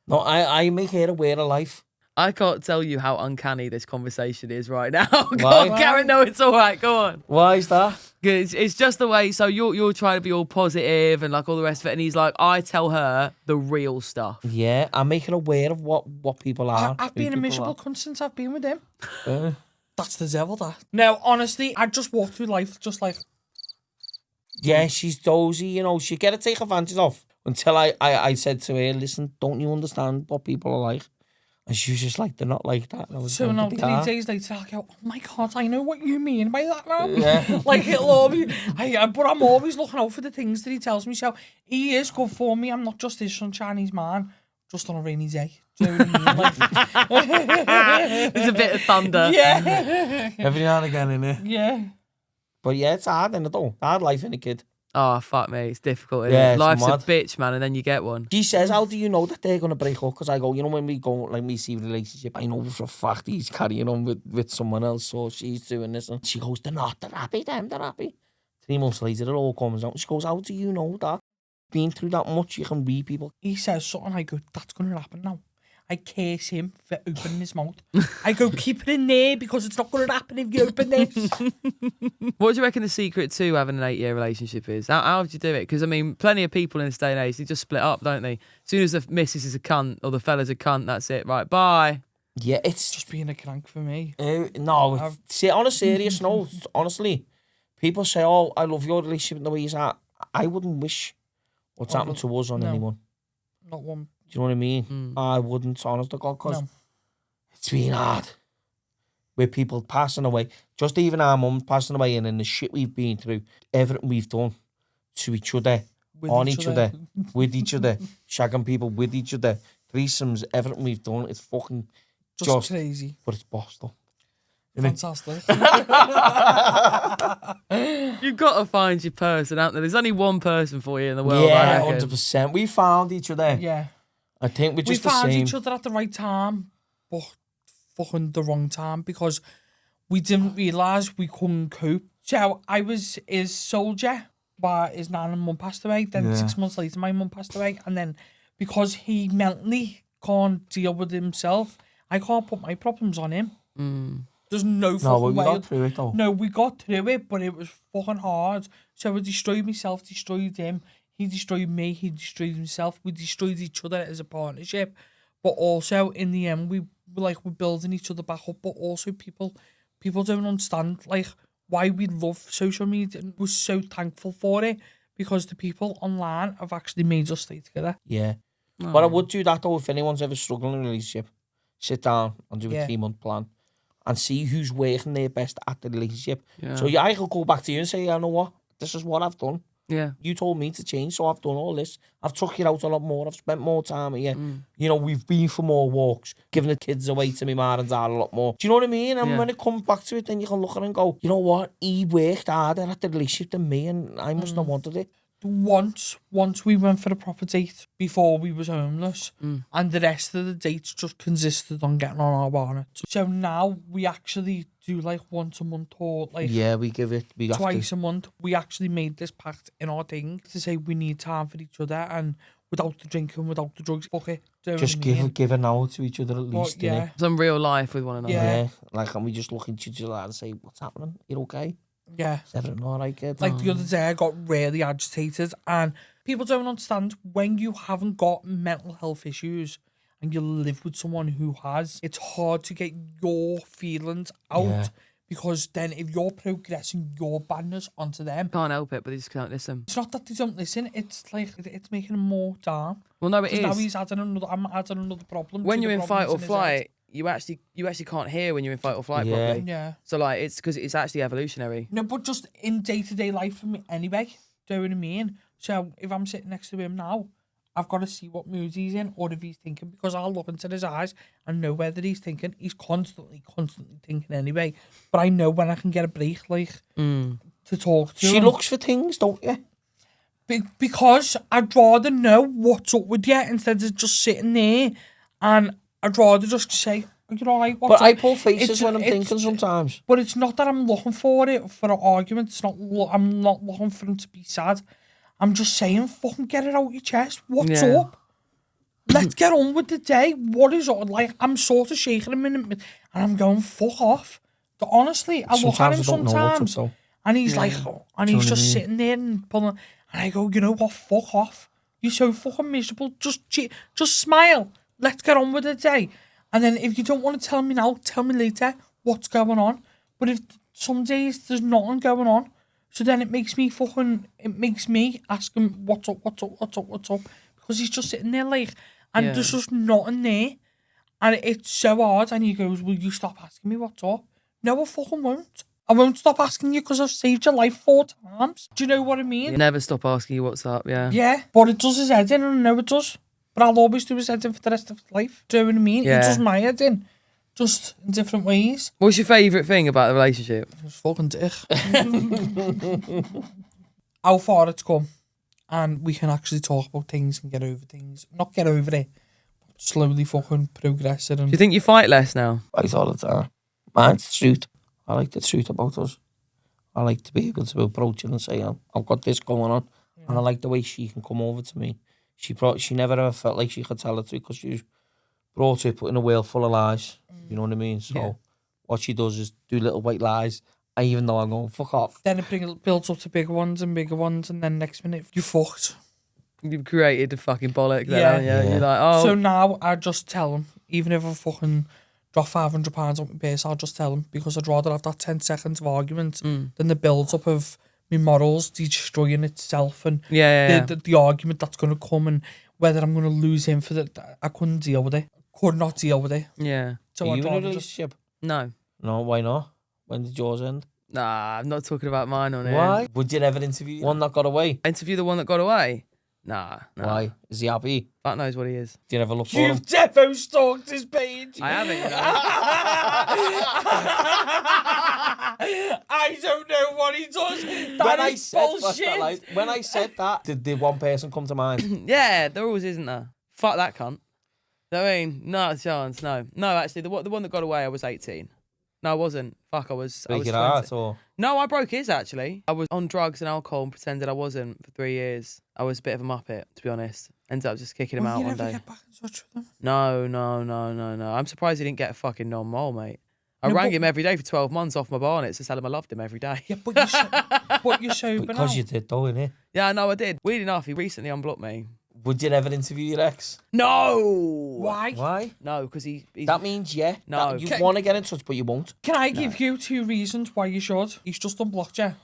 No, I make her aware of life.
I can't tell you how uncanny this conversation is right now. Go
Why?
on, Garrett. No, it's all right. Go on.
Why is that?
It's just the way. So you're trying to be all positive and like all the rest of it, and he's like, I tell her the real stuff.
Yeah, I make her aware of what people are.
I've
who
been a
people
miserable cunt since I've been with him.
are.
That's the devil, that. No, honestly, I just walk through life just like...
Yeah, she's dozy, you know. She get to take advantage of. Until I said to her, "Listen, don't you understand what people are like?" And she was just like, "They're not like that." And I was
So
like,
now,
"But
3
they are."
days later, I'll go, "Oh my God, I know what you mean by that now."
Yeah.
Like, it'll always... but I'm always looking out for the things that he tells me. So he is good for me. I'm not just his Chinese man, just on a rainy day. Do you know what I mean? Like,
There's a bit of thunder.
yeah.
Every now and again, innit?
Yeah.
But yeah, it's hard, innit, though. Hard life, innit, kid?
Oh, fuck me. It's difficult, isn't
Yeah,
it?
it's
Life's
mad.
a bitch, man, and then you get one.
She says, "How do you know that they're going to break up?" Because I go, you know, when we go, like, me see a relationship, I know for a fact he's carrying on with someone else, so she's doing this. And she goes, "They're not. They're happy. They're happy." 3 months later, it all comes out. She goes, "How do you know that? Been through that much, you can read people."
He says something, I go, "That's going to happen now." I curse him for opening his mouth. I go, "Keep it in there because it's not going to happen if you open this."
What do you reckon the secret to having an 8-year relationship is? How would you do it? Because, I mean, plenty of people in this day and age, they just split up, don't they? As soon as the missus is a cunt or the fella's a cunt, that's it. Right, bye.
Yeah, it's
Just being a crank for me.
no. See, on a serious note, honestly, people say, "Oh, I love your relationship the way you are." I wouldn't wish what's happened to us on
no.
anyone.
Not one.
Do you know what I mean? I wouldn't, honest to God, because
No.
it's been hard. With people passing away, just even our mum passing away, and then the shit we've been through, everything we've done to each other,
With
on
each
each
other.
other, with each other, shagging people with each other, threesomes, everything we've done, it's fucking
Just crazy.
but it's bossed up.
Fantastic.
You've got to find your person, haven't there? There's only one person for you in the world, I
Yeah,
reckon.
100%. We found each other.
Yeah.
I think we're
We
just the
found
same.
each other at the right time. fucking the wrong time because we didn't realise we couldn't cope. So I was his soldier while his nan and mum passed away. Then 6 months later, my mum passed away. And then because he mentally can't deal with himself, I can't put my problems on him. There's no fucking
we
way.
got through it though.
No, we got through it, but it was fucking hard. So I destroyed myself, destroyed him. He destroyed me, he destroyed himself. We destroyed each other as a partnership. But also, in the end, we're building each other back up. But also, people don't understand, like, why we love social media. And we're so thankful for it because the people online have actually made us stay together.
Yeah. But I would do that, though, if anyone's ever struggling in a relationship. Sit down and do a 3-month plan and see who's working their best at the relationship.
Yeah.
So I could go back to you and say, you know what? This is what I've done.
Yeah.
You told me to change, so I've done all this. I've took you out a lot more. I've spent more time with you. You know, we've been for more walks, giving the kids away to me ma and dad a lot more. Do you know what I mean? And when it comes back to it, then you can look at it and go, you know what? He worked harder at the relationship than me, and I must not wanted it.
Once we went for a proper date before we was homeless, and the rest of the dates just consisted on getting on our bonnet. So now we actually do like once a month or like
we
twice a month. We actually made this pact in our thing to say we need time for each other, and without the drinking, without the drugs, fuck it.
Just give an hour to each other at least.
Yeah,
some real life with one another.
Yeah.
Like, and we just look into each other and say, "What's happening? You're okay?
Yeah.
Is everything all right, kid?"
Like the other day, I got really agitated, and people don't understand when you haven't got mental health issues and you live with someone who has, it's hard to get your feelings out because then if you're progressing your badness onto them,
Can't help it, but they just can't listen.
it's not that they don't listen. It's like it's making them more down.
Well, no, it
'Cause
is.
now he's adding another. I'm adding another problem.
When
to
you're
the
in fight or
problems in his
flight, you actually can't hear when you're in fight or flight
Yeah.
head.
properly.
Yeah.
So like it's because it's actually evolutionary.
No, but just in day-to-day life for me anyway. Do you know what I mean? So if I'm sitting next to him now, I've got to see what mood he's in or if he's thinking, because I'll look into his eyes and know whether he's thinking. He's constantly thinking anyway. But I know when I can get a break, like, to talk to him.
She looks for things, don't you?
Because I'd rather know what's up with you instead of just sitting there, and I'd rather just say, you're all right, what's
But
up?
I pull faces when I'm thinking sometimes.
But it's not that I'm looking for it for an argument. It's not. I'm not looking for him to be sad. I'm just saying, fucking get it out your chest. What's up? Let's get on with the day. What is it? Like, I'm sort of shaking him and I'm going, fuck off. But honestly, I look at him sometimes and he's like, and he's just sitting there and pulling, and I go, you know what? Fuck off. You're so fucking miserable. Just smile. Let's get on with the day. And then if you don't want to tell me now, tell me later what's going on. But if some days there's nothing going on, so then it makes me ask him what's up, because he's just sitting there like, and there's just nothing there, and it's so hard. And he goes, "Will you stop asking me what's up?" No, I fucking won't. I won't stop asking you because I've saved your life 4 times. Do you know what I mean?
You never stop asking you what's up. Yeah.
Yeah, but it does his head in, and I know it does. But I'll always do his head in for the rest of his life. Do you know what I mean?
Yeah.
It does my head in, just in different ways.
What's your favourite thing about the relationship?
It's fucking dick. How far it's come, and we can actually talk about things and get over things. Not get over it, but slowly fucking progress it.
Do you think you fight less now?
Fight all the time. Mine's the truth. I like the truth about us. I like to be able to approach her and say, I've got this going on. Yeah. And I like the way she can come over to me. She never ever felt like she could tell the truth because she was brought up in a world full of lies. You know what I mean? So what she does is do little white lies. And even though I'm going, fuck off.
Then it builds up to bigger ones, and then next minute, you're fucked.
You've created a fucking bollock there, haven't you? You're like, oh.
So now I just tell him, even if I fucking drop £500 on my base, I'll just tell him, because I'd rather have that 10 seconds of argument than the build-up of my morals destroying itself, and the argument that's going to come, and whether I'm going to lose him for that. I couldn't deal with it. Could not deal with it.
Yeah.
So
Are
I'd
you in a
rather
relationship?
No.
No, why not? When did yours end?
Nah, I'm not talking about mine on it.
Why? Would you ever interview one that got away?
Interview the one that got away? Nah.
Why? Is he happy?
That knows what he is.
Do you ever look for him?
You've defo stalked his page.
I haven't, you know.
I don't know what he does. That is bullshit.
When I said that, did one person come to mind?
Yeah, there always isn't there. Fuck that cunt. I mean, not a chance. No, actually, the one that got away, I was 18. No, I wasn't. Fuck, I was. I was 20.
Or
No, I broke his actually. I was on drugs and alcohol and pretended I wasn't for 3 years. I was a bit of a muppet, to be honest. Ended up just kicking him out
you
one
never
day.
get back in touch with them?
No. I'm surprised he didn't get a fucking non-mole, mate. I
No,
rang
but-
him every day for 12 months off my barnets to tell him I loved him every day.
Yeah, but you're sober
because
now.
you did though, innit?
Yeah, no, I did. Weird enough, he recently unblocked me.
Would you ever interview your ex?
No!
Why?
Why?
No, because he's...
That means
No.
you want to get in touch, but you won't.
Can I give you 2 reasons why you should? He's just unblocked you,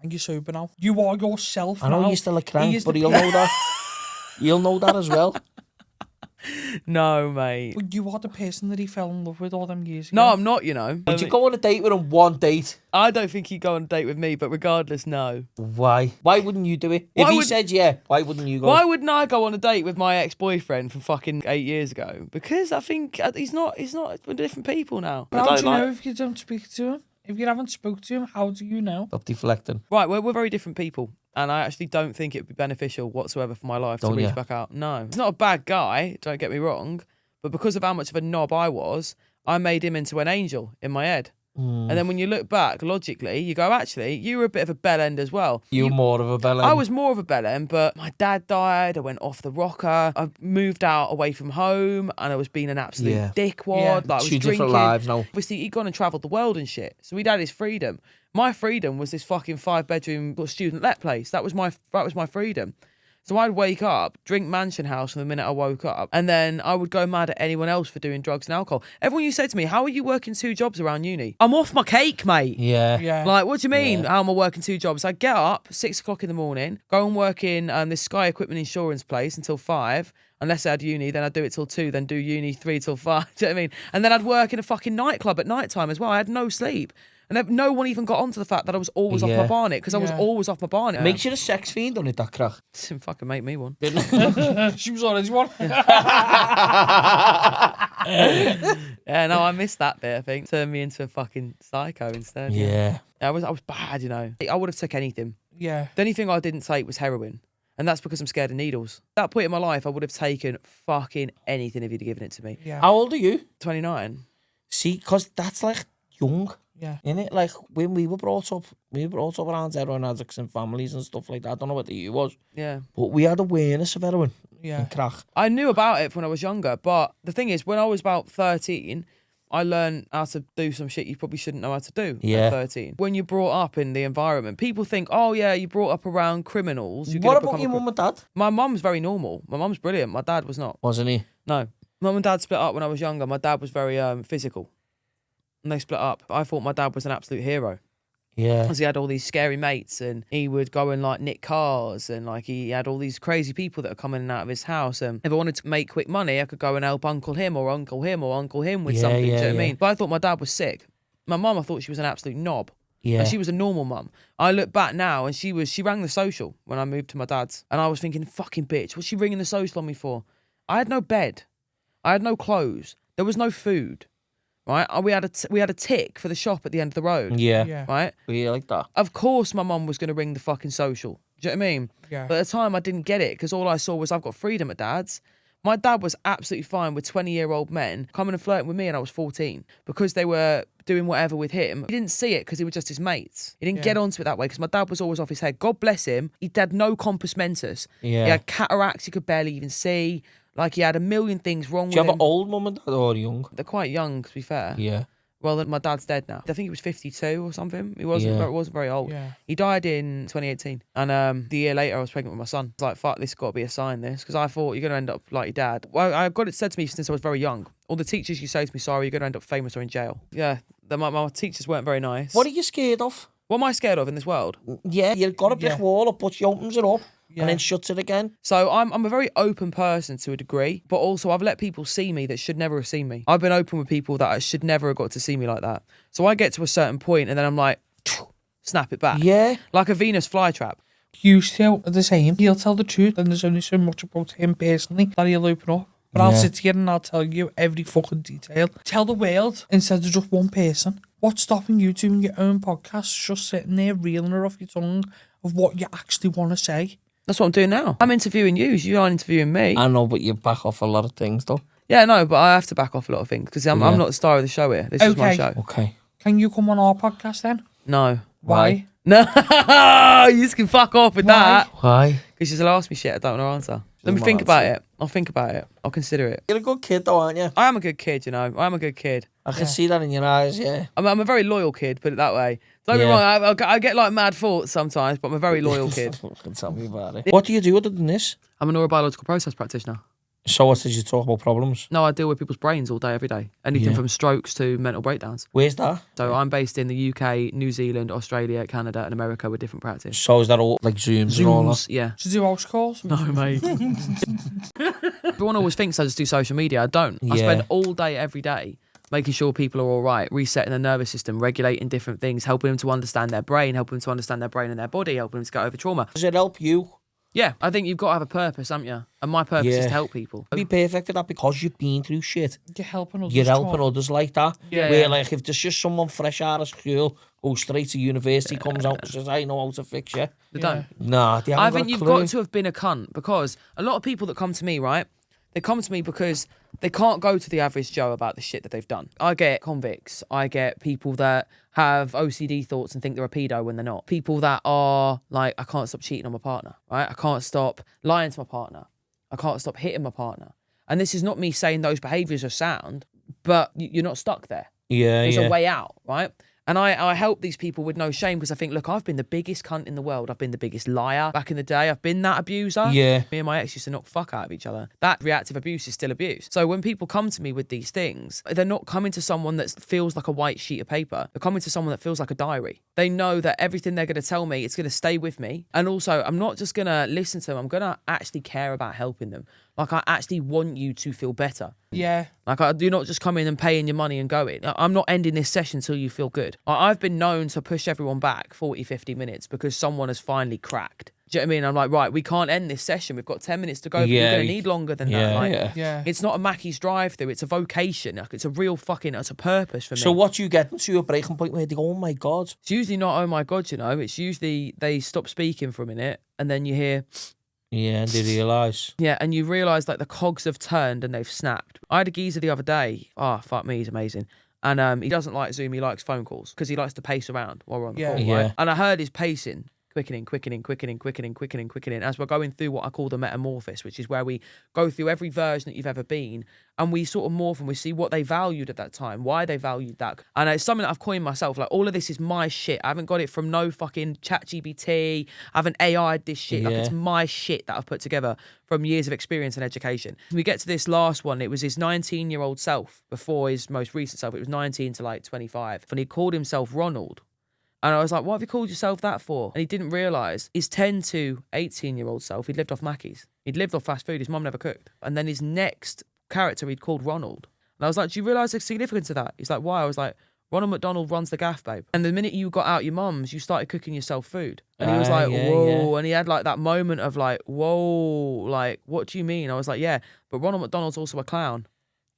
and you're sober now. You are yourself
I know
now.
you're still a
He
crank,
is
but
the
he'll know that. He'll know that as well.
No, mate.
But you are the person that he fell in love with all them years ago.
No, I'm not, you know.
Would you go on a date with him one date?
I don't think he'd go on a date with me, but regardless, no.
Why? Why wouldn't you do it? If he said yeah, why wouldn't you go?
Why wouldn't I go on a date with my ex-boyfriend from fucking 8 years ago? Because I think he's not. We're different people now.
But how do you know if you don't speak to him? If you haven't spoke to him, how do you know?
Stop deflecting.
Right, we're very different people. And I actually don't think it would be beneficial whatsoever for my life to reach back out. No. He's not a bad guy, don't get me wrong. But because of how much of a knob I was, I made him into an angel in my head. And then when you look back, logically, you go, actually, you were a bit of a bell end as well.
You're more of a bell end.
I was more of a bell end, but my dad died. I went off the rocker. I moved out away from home, and I was being an absolute dickwad.
Yeah.
Like, I was
2
drinking.
different lives now.
Obviously, he'd gone and travelled the world and shit. So he'd had his freedom. My freedom was this fucking 5-bedroom student let place. That was my freedom. So I'd wake up, drink Mansion House from the minute I woke up, and then I would go mad at anyone else for doing drugs and alcohol. Everyone used to say to me, how are you working 2 jobs around uni? I'm off my cake, mate.
Yeah.
Like, what do you mean? How am I working 2 jobs? I get up 6 o'clock in the morning, go and work in this Sky Equipment Insurance place until 5. Unless I had uni, then I'd do it till 2, then do uni 3 till 5. Do you know what I mean? And then I'd work in a fucking nightclub at night time as well. I had no sleep. And no one even got onto the fact that I was always off my barnet, because I was always off my barnet.
Makes you a sex fiend, doesn't it, that crack?
Didn't fucking make me one.
She was already one.
Yeah, no, I missed that bit, I think. Turned me into a fucking psycho instead.
Yeah.
I was bad, you know. I would have took anything.
Yeah.
The only thing I didn't take was heroin. And that's because I'm scared of needles. At that point in my life, I would have taken fucking anything if you'd have given it to me.
Yeah.
How old are you?
29.
See, because that's like young.
Yeah.
Innit? Like when we were brought up around heroin addicts and families and stuff like that. I don't know what the year was.
Yeah.
But we had awareness of heroin and crack.
I knew about it when I was younger, but the thing is, when I was about 13, I learned how to do some shit you probably shouldn't know how to do at 13. When you're brought up in the environment, people think, oh yeah, you brought up around criminals.
What about your mum and dad?
My mum's very normal. My mum's brilliant. My dad was not.
Wasn't he?
No. Mum and dad split up when I was younger. My dad was very physical. And they split up. I thought my dad was an absolute hero.
Yeah.
Because he had all these scary mates, and he would go and like nick cars, and like he had all these crazy people that are coming in and out of his house. And if I wanted to make quick money, I could go and help uncle him or uncle him or uncle him with something. Do you know what I mean? But I thought my dad was sick. My mum, I thought she was an absolute knob.
Yeah.
And she was a normal mum. I look back now, and she rang the social when I moved to my dad's, and I was thinking, fucking bitch, what's she ringing the social on me for? I had no bed, I had no clothes, there was no food. Right, we had a tick for the shop at the end of the road.
Yeah.
Right.
Yeah, like that.
Of course, my mum was going to ring the fucking social. Do you know what I mean?
Yeah.
But at the time, I didn't get it because all I saw was I've got freedom at dad's. My dad was absolutely fine with 20-year-old men coming and flirting with me, and I was 14 because they were doing whatever with him. He didn't see it because he was just his mates. He didn't get onto it that way because my dad was always off his head. God bless him. He had no compos mentis.
Yeah.
He had cataracts he could barely even see. Like, he had a million things wrong with him.
Do you have an old mum and dad or young?
They're quite young, to be fair.
Yeah.
Well, my dad's dead now. I think he was 52 or something. He wasn't very old.
Yeah.
He died in 2018. And the year later, I was pregnant with my son. I was like, fuck, this has got to be a sign, this. Because I thought, you're going to end up like your dad. Well, I got it said to me since I was very young. All the teachers you say to me, Sara, you're going to end up famous or in jail. Yeah, my teachers weren't very nice.
What are you scared of?
What am I scared of in this world?
Yeah, you've got a brick wall up, but she opens it up
Yeah.
and then shuts it again.
So I'm a very open person to a degree, but also I've let people see me that should never have seen me. I've been open with people that should never have got to see me like that. So I get to a certain point and then I'm like, snap it back.
Yeah.
Like a Venus flytrap.
You still are the same. He'll tell the truth, and there's only so much about him personally that he'll open up. But I'll sit here and I'll tell you every fucking detail. Tell the world instead of just one person. What's stopping you doing your own podcast, just sitting there reeling her off your tongue of what you actually want to say?
That's what I'm doing now. I'm interviewing you. You aren't interviewing me.
I know, but you back off a lot of things, though.
Yeah, no, but I have to back off a lot of things because I'm not the star of the show here. This is my
Okay.
show.
Okay.
Can you come on our podcast then?
No.
Why?
No, you just can fuck off with that.
Why?
Because she'll ask me shit I don't want to answer. Let me
doesn't
think
answer.
about it. I'll think about it. I'll consider it.
You're a good kid though, aren't you?
I am a good kid, you know. I am a good kid.
I can see that in your eyes, yeah.
I'm a very loyal kid, put it that way. Don't get me wrong, I get like mad thoughts sometimes, but I'm a very loyal kid.
Tell me about it. What do you do other than this?
I'm a neurobiological process practitioner.
So what did you talk about problems?
No, I deal with people's brains all day, every day. Anything from strokes to mental breakdowns.
Where's that?
So I'm based in the UK, New Zealand, Australia, Canada, and America with different practice.
So is that all like Zooms and all that?
Yeah.
To do house calls?
No, mate. Everyone always thinks I just do social media. I don't. I spend all day, every day, making sure people are all right, resetting their nervous system, regulating different things, helping them to understand their brain, helping them to understand their brain and their body, helping them to get over trauma.
Does it help you?
Yeah, I think you've got to have a purpose, haven't you? And my purpose is to help people.
Be perfect at that because you've been through shit.
You're helping others.
You're helping others like that.
Yeah.
Where like if there's just someone fresh out of school, goes straight to university, comes out and says, I know how to fix you.
They don't.
Nah, they haven't
I
got
think
a
you've
clue.
got to have been a cunt because a lot of people that come to me, right? They come to me because they can't go to the average Joe about the shit that they've done. I get convicts. I get people that have OCD thoughts and think they're a pedo when they're not. People that are like, I can't stop cheating on my partner, right? I can't stop lying to my partner. I can't stop hitting my partner. And this is not me saying those behaviours are sound, but you're not stuck there.
Yeah,
There's a way out, right? And I help these people with no shame because I think, look, I've been the biggest cunt in the world. I've been the biggest liar back in the day. I've been that abuser.
Yeah.
Me and my ex used to knock fuck out of each other. That reactive abuse is still abuse. So when people come to me with these things, they're not coming to someone that feels like a white sheet of paper. They're coming to someone that feels like a diary. They know that everything they're going to tell me, it's going to stay with me. And also, I'm not just going to listen to them. I'm going to actually care about helping them. Like, I actually want you to feel better.
Yeah.
Like, I do not just come in and paying your money and going. I'm not ending this session until you feel good. I've been known to push everyone back 40, 50 minutes because someone has finally cracked. Do you know what I mean? I'm like, right, we can't end this session. We've got 10 minutes to go, but you're going to need longer than that. Like,
Yeah.
It's not a Mackey's drive-through. It's a vocation. Like, it's a real fucking, it's a purpose for me.
So what you get to a breaking point where they go, oh my God.
It's usually not, oh my God, you know. It's usually they stop speaking for a minute and then you hear...
Yeah, and they realise.
Yeah, and you realise like the cogs have turned and they've snapped. I had a geezer the other day. Oh, fuck me, he's amazing. And he doesn't like Zoom, he likes phone calls because he likes to pace around while we're on the call, right? And I heard his pacing. Quickening as we're going through what I call the metamorphosis, which is where we go through every version that you've ever been and we sort of morph and we see what they valued at that time, why they valued that. And it's something that I've coined myself. Like, all of this is my shit. I haven't got it from no fucking ChatGPT. I haven't AI'd this shit. Like, it's my shit that I've put together from years of experience and education. We get to this last one. It was his 19-year-old self before his most recent self. It was 19 to like 25. And he called himself Ronald. And I was like, what have you called yourself that for? And he didn't realise his 10 to 18-year-old self, he'd lived off Mackey's. He'd lived off fast food. His mum never cooked. And then his next character he'd called Ronald. And I was like, do you realise the significance of that? He's like, why? I was like, Ronald McDonald runs the gaff, babe. And the minute you got out your mum's, you started cooking yourself food. And he was like, whoa. And he had like that moment of like, whoa, like, what do you mean? I was like, yeah, but Ronald McDonald's also a clown.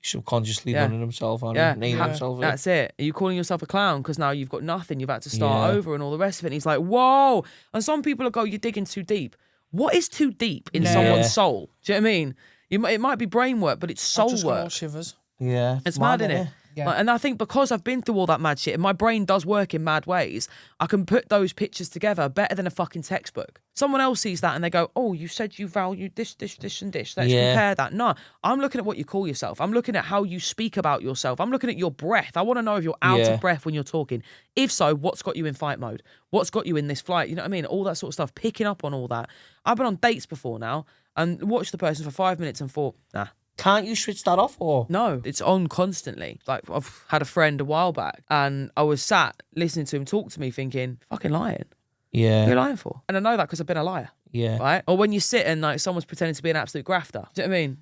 Subconsciously running himself on naming himself.
That's it. Are you calling yourself a clown because now you've got nothing, you've had to start over and all the rest of it? And he's like, whoa. And some people will go, you're digging too deep. What is too deep in someone's soul? Do you know what I mean? It might be brain work, but it's soul work.
Shivers.
Yeah.
It's mad, isn't it?
Yeah.
Like, and I think because I've been through all that mad shit and my brain does work in mad ways, I can put those pictures together better than a fucking textbook. Someone else sees that and they go, oh, you said you valued this, and this. Let's compare that. No, I'm looking at what you call yourself. I'm looking at how you speak about yourself. I'm looking at your breath. I want to know if you're out of breath when you're talking. If so, what's got you in fight mode? What's got you in this flight? You know what I mean? All that sort of stuff. Picking up on all that. I've been on dates before now and watched the person for 5 minutes and thought, nah.
Can't you switch that off or?
No, it's on constantly. Like, I've had a friend a while back and I was sat listening to him talk to me thinking, fucking lying.
Yeah.
What are you lying for? And I know that because I've been a liar.
Yeah.
Right? Or when you sit and like someone's pretending to be an absolute grafter. Do you know what I mean?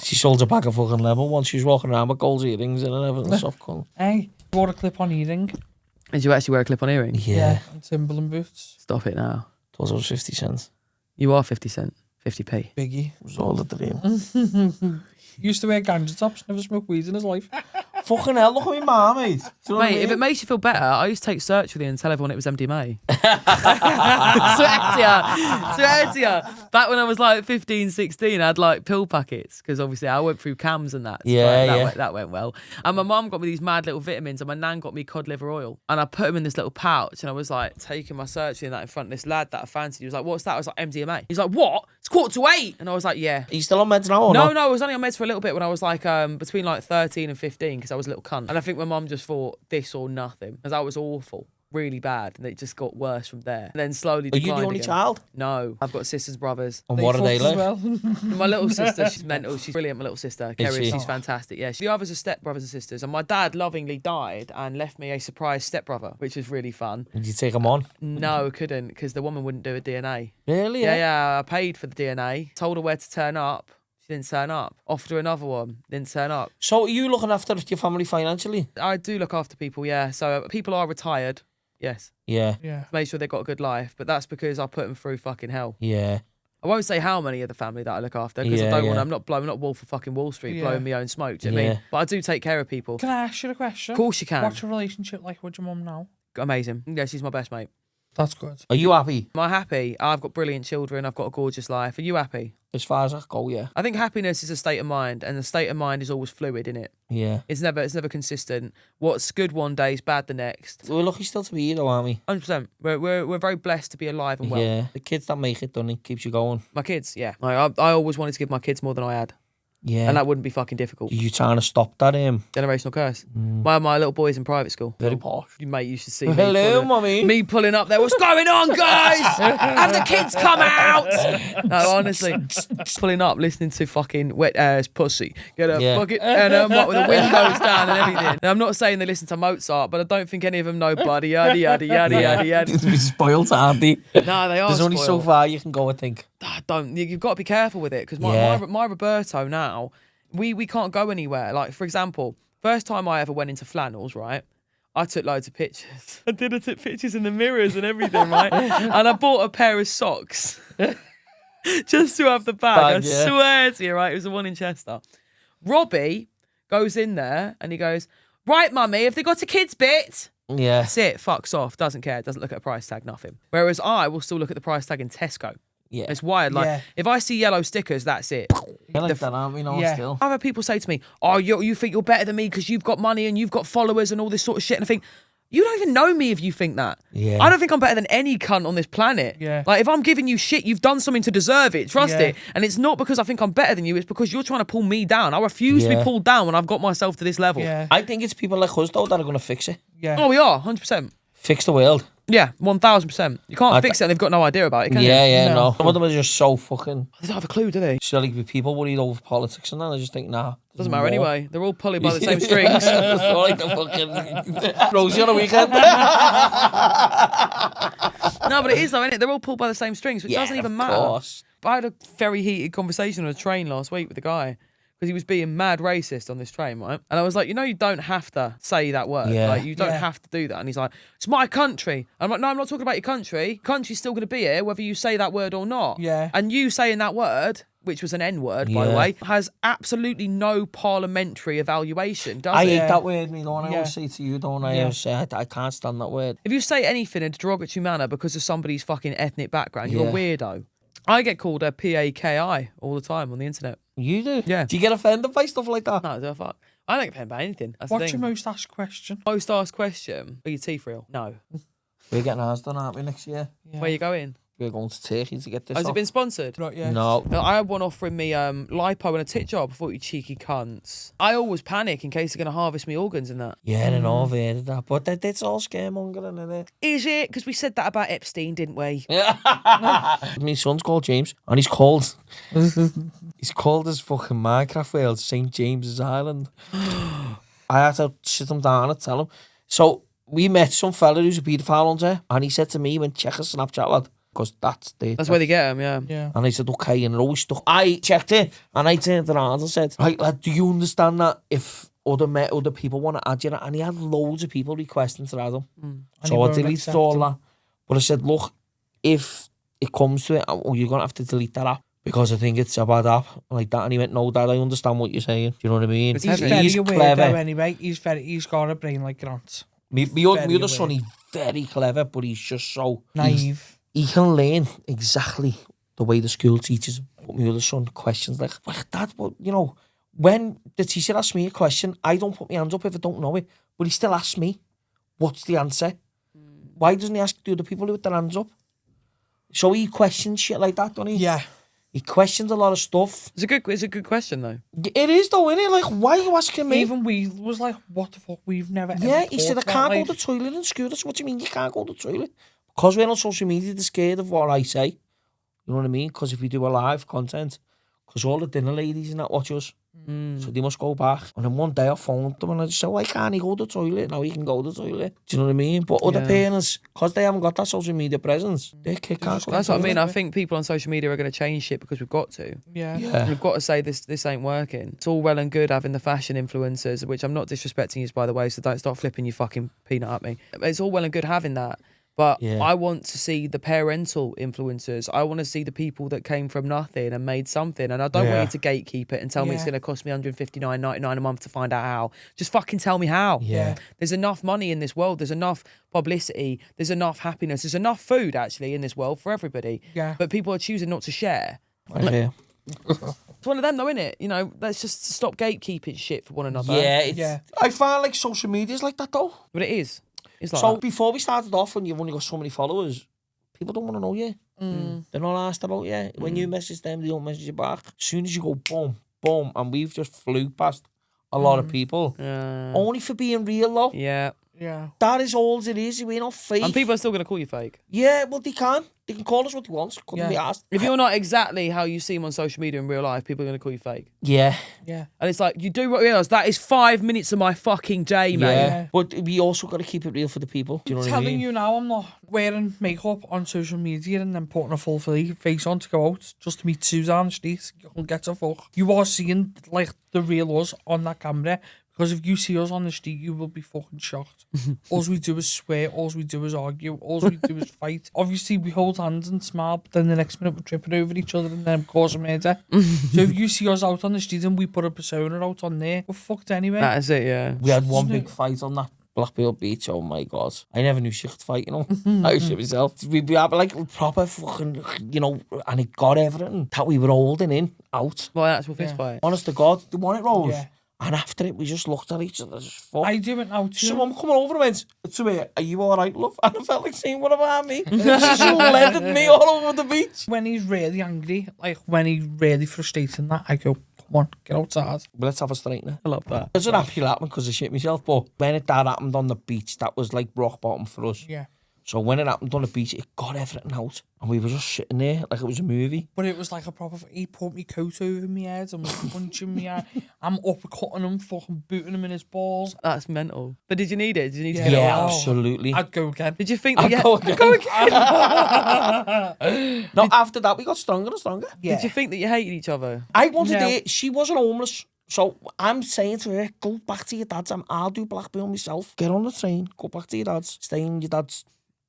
She sold a bag of fucking lemon once. She was walking around with gold earrings and everything. Soft colour.
Hey, wore a clip-on earring.
Did you actually wear a clip-on earring?
Yeah.
And Timberland boots.
Stop it now.
Thought it was 50 cents.
You are 50 cent. 50p.
Biggie.
It was all the dream.
Used to wear ganja tops, never smoked weed in his life.
Fucking hell, look at me mum, mate. Do you know what I
Mate,
mean?
if it makes you feel better, I used to take search with you and tell everyone it was MDMA. Swear to you. Back when I was like 15, 16, I had like pill packets because obviously I went through cams and that. So that went well. And my mum got me these mad little vitamins and my nan got me cod liver oil. And I put them in this little pouch and I was like taking my search and that in front of this lad that I fancied. He was like, what's that? I was like, MDMA. He's like, what? It's 7:45. And I was like, yeah.
Are you still on meds now or not?
No, I was only on meds for a little bit when I was like between like 13 and 15 because I was a little cunt. And I think my mum just thought this or nothing because I was awful. Really bad, and it just got worse from there. And then slowly
Are you
declined
the only
again.
child?
No, I've got sisters, brothers.
And what are they like?
Well.
My little sister, she's mental. She's brilliant, my little sister. Kerry,
she?
she's fantastic. Yeah, the others are stepbrothers and sisters. And my dad lovingly died and left me a surprise stepbrother, which was really fun.
Did you take them on?
No, I couldn't, because the woman wouldn't do a DNA.
Really?
Yeah, I paid for the DNA, told her where to turn up. She didn't turn up. Offered her another one, didn't turn up.
So are you looking after your family financially?
I do look after people, yeah. So people are retired, yes.
Yeah.
Yeah.
Make sure they've got a good life, but that's because I put them through fucking hell.
Yeah.
I won't say how many of the family that I look after because I don't want. I'm not Wolf of fucking Wall Street blowing my own smoke. Do you know what I mean? But I do take care of people.
Can I ask you a question?
Of course you can.
What's your relationship like with your mum now?
Amazing. Yeah, she's my best mate.
That's good.
Are you happy?
Am I happy? I've got brilliant children. I've got a gorgeous life. Are you happy?
As far as I go, yeah.
I think happiness is a state of mind, and the state of mind is always fluid, isn't it?
Yeah.
It's never consistent. What's good one day is bad the next.
We're lucky still to be here though, aren't we?
100%. We're very blessed to be alive and well.
Yeah. The kids that make it, don't it? Keeps you going.
My kids, yeah. I always wanted to give my kids more than I had.
Yeah.
And that wouldn't be fucking difficult.
Are you trying to stop that,
Generational curse. My little boy's in private school.
Very posh.
Mate, you should see
Hello, mummy.
me pulling up there. What's going on, guys? Have the kids come out? No, honestly, pulling up, listening to fucking Wet Ass Pussy. Get a bucket and what with the windows down and everything. Now, I'm not saying they listen to Mozart, but I don't think any of them know Buddy Yada Yada Yada Yada Yada.
Be spoiled, aren't they?
No, they are.
There's only so
spoiled.
far you can go, I think.
Don't. You've got to be careful with it because my Roberto now, we can't go anywhere. Like, for example, first time I ever went into flannels, right? I took loads of pictures. I took pictures in the mirrors and everything, right? And I bought a pair of socks just to have the bag. I swear to you, right? It was the one in Chester. Robbie goes in there and he goes, right, mummy, have they got a kids bit?
Yeah.
That's it. Fucks off. Doesn't care. Doesn't look at a price tag. Nothing. Whereas I will still look at the price tag in Tesco.
Yeah.
It's wired. Like, if I see yellow stickers, that's it.
I like that, aren't we? No, still.
I've had people say to me, oh, you think you're better than me because you've got money and you've got followers and all this sort of shit. And I think, you don't even know me if you think that.
Yeah.
I don't think I'm better than any cunt on this planet.
Yeah.
Like, if I'm giving you shit, you've done something to deserve it. Trust it. And it's not because I think I'm better than you. It's because you're trying to pull me down. I refuse to be pulled down when I've got myself to this level.
Yeah.
I think it's people like us, though, that are going to fix it.
Yeah.
Oh, we are, 100%.
Fix the world.
Yeah, 1000%. You can't fix it and they've got no idea about it, can you?
No. Some of them are just so fucking...
They don't have a clue, do they?
silly people worried over politics and that. I just think, nah.
Doesn't matter anyway. They're all pulling by the same strings.
Like the fucking Rosie on a weekend.
No, but it is though, isn't it? They're all pulled by the same strings, so it doesn't even matter.
Course.
But I had a very heated conversation on a train last week with a guy because he was being mad racist on this train, right? And I was like, you don't have to say that word.
Yeah.
Like, you don't have to do that. And he's like, it's my country. I'm like, no, I'm not talking about your country. Country's still going to be here whether you say that word or not.
Yeah.
And you saying that word, which was an N-word, by the way, has absolutely no parliamentary evaluation, does
I
it?
hate that word, me, don't I? I always say to you, don't I? I always say, I can't stand that word.
If you say anything in a derogatory manner because of somebody's fucking ethnic background, you're a weirdo. I get called a PAKI all the time on the internet.
You do?
Yeah.
Do you get offended by stuff like that?
No, fuck. I don't get offended by anything. That's
What's
the
your
thing.
most asked question?
Most asked question? Are your teeth real? No.
We're getting ours done, aren't we, next year?
Yeah.
Where you going?
We're going to Turkey to get this
Has
off.
it been sponsored?
Not yet.
No.
I had one offering me lipo and a tit job. I thought, you cheeky cunts. I always panic in case they're going to harvest me organs and that.
Yeah, I know, I've heard of that. But that's all scaremongering, isn't it?
Is it? Because we said that about Epstein, didn't we?
My son's called James, and he's called his fucking Minecraft world St. James's Island. I had to sit him down and tell him. So we met some fella who's a paedophile hunter, and he said to me, he went, check his Snapchat, lad. Because that's
where they get them, yeah.
Yeah.
And I said, okay, and it always stuck. I checked it, and I turned around and said, right, lad, do you understand that if other people want to add you? And he had loads of people requesting to add him. So I deleted all that. But I said, look, if it comes to it, you're going to have to delete that app. because I think it's a bad app like that. And he went, no, Dad, I understand what you're saying. Do you know what I mean?
It's
He's
heavy.
very
He's
aware
clever.
though anyway. He's got a brain like Grant.
My
very
other son,
aware.
he's very clever, but he's just so...
Naive.
He can learn exactly the way the school teaches. But my other son questions like, Dad, what, you know, when the teacher asks me a question, I don't put my hands up if I don't know it. But he still asks me, what's the answer? Why doesn't he ask the other people with their hands up? So he questions shit like that, doesn't he?
Yeah.
He questions a lot of stuff.
It's a good question though.
It is though, isn't it? Like, why are you asking me?
Even we was like, what the fuck? We've never.
Yeah,
ever
he said, I
talked about,
can't
like,
go to the toilet in school. That's what you mean, you can't go to the toilet? Because we're on social media, they're scared of what I say. You know what I mean? Because if we do a live content, because all the dinner ladies and that watch us, so they must go back. And then one day I phoned them and I just said, why can't he go to the toilet? Now he can go to the toilet. Do you know what I mean? But other parents, because they haven't got that social media presence, their kid can't go to
That's
the
what I mean.
toilet.
I think people on social media are going to change shit because we've got to.
Yeah.
We've got to say this ain't working. It's all well and good having the fashion influencers, which I'm not disrespecting you, by the way, so don't start flipping your fucking peanut at me. It's all well and good having that. But I want to see the parental influencers. I want to see the people that came from nothing and made something. And I don't want you to gatekeep it and tell me it's going to cost me $159.99 a month to find out how. Just fucking tell me how.
Yeah.
There's enough money in this world. There's enough publicity. There's enough happiness. There's enough food, actually, in this world for everybody.
Yeah.
But people are choosing not to share. It's one of them, though, isn't it? You know, let's just stop gatekeeping shit for one another.
Yeah. I find like social media is like that though.
But it is. It's like
So
that.
before we started off, when you've only got so many followers, people don't want to know you. They're not asked about you. When you message them, they don't message you back. As soon as you go boom, boom, and we've just flew past a lot of people. Only for being real though.
Yeah.
Yeah.
That is all it is. We're not fake.
And people are still going to call you fake.
Yeah, well they can. They can call us what they want. Couldn't be asked.
If you're not exactly how you seem on social media in real life, people are going to call you fake.
Yeah.
Yeah.
And it's like, you do realise that is 5 minutes of my fucking day, mate.
Yeah. But we also got to keep it real for the people. Do you know what I mean?
Telling you now, I'm not wearing makeup on social media and then putting a full face on to go out just to meet Susan on the street. You can get a fuck. You are seeing like the real us on that camera. Because if you see us on the street, you will be fucking shocked. All we do is swear, all we do is argue, all we do is fight. Obviously, we hold hands and smile, but then the next minute we're tripping over each other and then cause a murder. So if you see us out on the street and we put a persona out on there, we're fucked anyway.
That is it, yeah.
We had one big fight on that Blackpool Beach. Oh my God. I never knew she could fight, you know. I shit myself. We had like proper fucking, you know, and it got everything that we were holding in out.
Well, an actual fist fight.
Honest to God, they won it, Rose.
Yeah.
And after it, we just looked at each other as fuck.
I do it now too.
So I'm coming over and went to me, are you all right, love? And I felt like saying, what about me? She just leaded me all over the beach.
When he's really angry, like when he's really frustrated and that, I go, come on, get outside.
But let's have a straightener.
I love that.
It's an happy happened because I shit myself, but when that happened on the beach, that was like rock bottom for us.
Yeah.
So when it happened on the beach, it got everything out. And we were just sitting there like it was a movie.
But it was like a proper, he put me coat over my head and was punching me out. I'm uppercutting him, fucking booting him in his balls.
That's mental. But did you need it? Did you need to
Yeah.
get it
Yeah,
out?
absolutely.
I'd go again.
Did you think that
I'll go again. No, after that, we got stronger and stronger.
Yeah.
Did you think that you hated each other?
I wanted
No.
it. She wasn't homeless. So I'm saying to her, go back to your dad's. I'll do Blackpool myself. Get on the train. Go back to your dad's. Stay in your dad's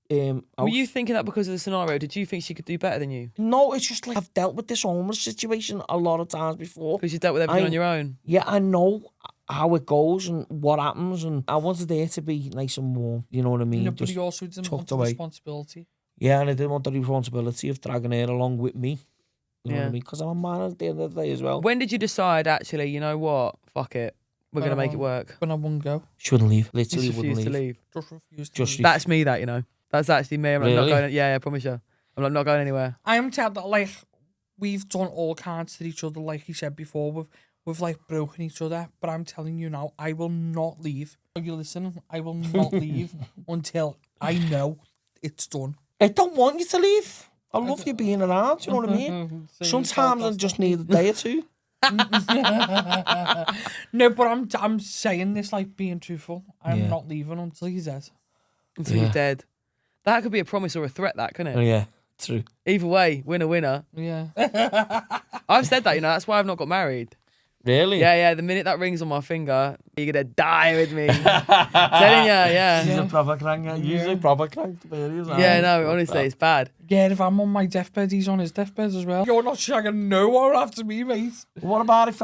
Were
house.
you thinking that because of the scenario? Did you think she could do better than you?
No, it's just like I've dealt with this homeless situation a lot of times before.
Because you dealt with everything on your own?
Yeah, I know how it goes and what happens, and I wanted there to be nice and warm. You know what I mean?
No, but
Just
he also didn't want
tucked
the
away.
responsibility.
Yeah, and I didn't want the responsibility of dragging her along with me. You know what
Yeah.
I mean? Because I'm a man at the end of the day as well.
When did you decide, actually, you know what? Fuck it. We're going to make it work.
When I wouldn't go.
She wouldn't leave.
Just
Literally wouldn't
refused to
leave.
leave.
Just refused to
Just
leave.
That's me, that, you know. That's actually me. I'm like, not
Really?
going. Yeah, I promise you. I'm like, not going anywhere.
I am telling that, like, we've done all kinds to each other, like he said before. We've like broken each other, but I'm telling you now, I will not leave. Are you listening? I will not leave until I know it's done.
I don't want you to leave. I love you being around, you know what I mean? Sometimes I just need a day or two.
No, but I'm saying this like being truthful. I'm
Yeah.
not leaving until he's dead.
Until you're dead. That could be a promise or a threat, that, couldn't it?
Oh, yeah, true.
Either way, winner, winner.
Yeah.
I've said that, you know. That's why I've not got married.
Really?
Yeah. The minute that rings on my finger, you're gonna die with me. Telling ya, yeah.
She's a proper crank. Usually proper crank.
Yeah, no, honestly, it's bad.
Yeah, if I'm on my deathbed, he's on his deathbed as well. You're not shagging no one after me, mate.
What about if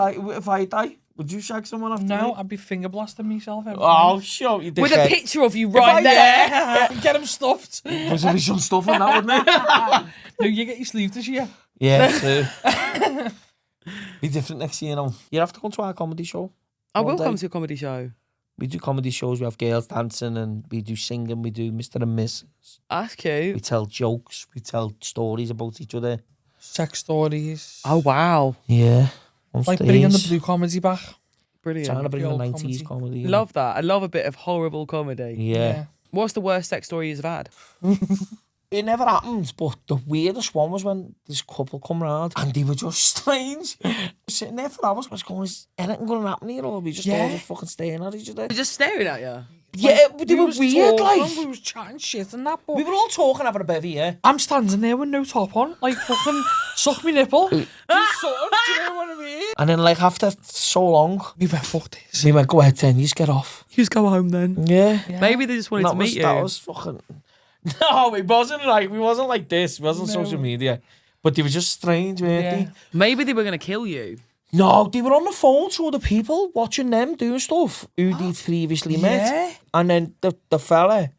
I die? Would you shag someone after
No,
me?
I'd be finger blasting myself every
Oh,
night.
sure, you
With a
dickhead.
picture of you right there.
Yeah, get him stuffed.
There's going to be some stuff on that, wouldn't it?
No, you get your sleeve this year.
Yeah, true. Be different next year, you know. You have to come to our comedy show.
I will
One day.
come to a comedy show.
We do comedy shows. We have girls dancing and we do singing. We do Mr. and Mrs.
That's
We
cute.
tell jokes. We tell stories about each other.
Sex stories.
Oh, wow.
Yeah.
Like bringing the blue comedy back.
Brilliant.
Trying to bring
The
the
old
90s comedy.
Love that. I love a bit of horrible comedy.
Yeah.
What's the worst sex story you've had?
It never happened, but the weirdest one was when this couple come round and they were just strange. Sitting there for hours, I was going, is anything going to happen here, or are we just all just fucking staring at each other?
They're just staring at you.
Yeah, but they were weird,
We was chatting shit and that, but
We were all talking, having a bevy, yeah.
I'm standing there with no top on, like fucking suck me nipple. Do something, do you know what I mean?
And then, like, after so long,
We went, fuck this.
we went, go ahead then, you just get off.
You just go home then.
Yeah.
Maybe they just wanted to meet you.
That was fucking... No, it wasn't like this. It wasn't social media. But they were just strange, weren't they?
Maybe they were going to kill you.
No, they were on the phone to other people, watching them doing stuff who they'd previously met. And then the fella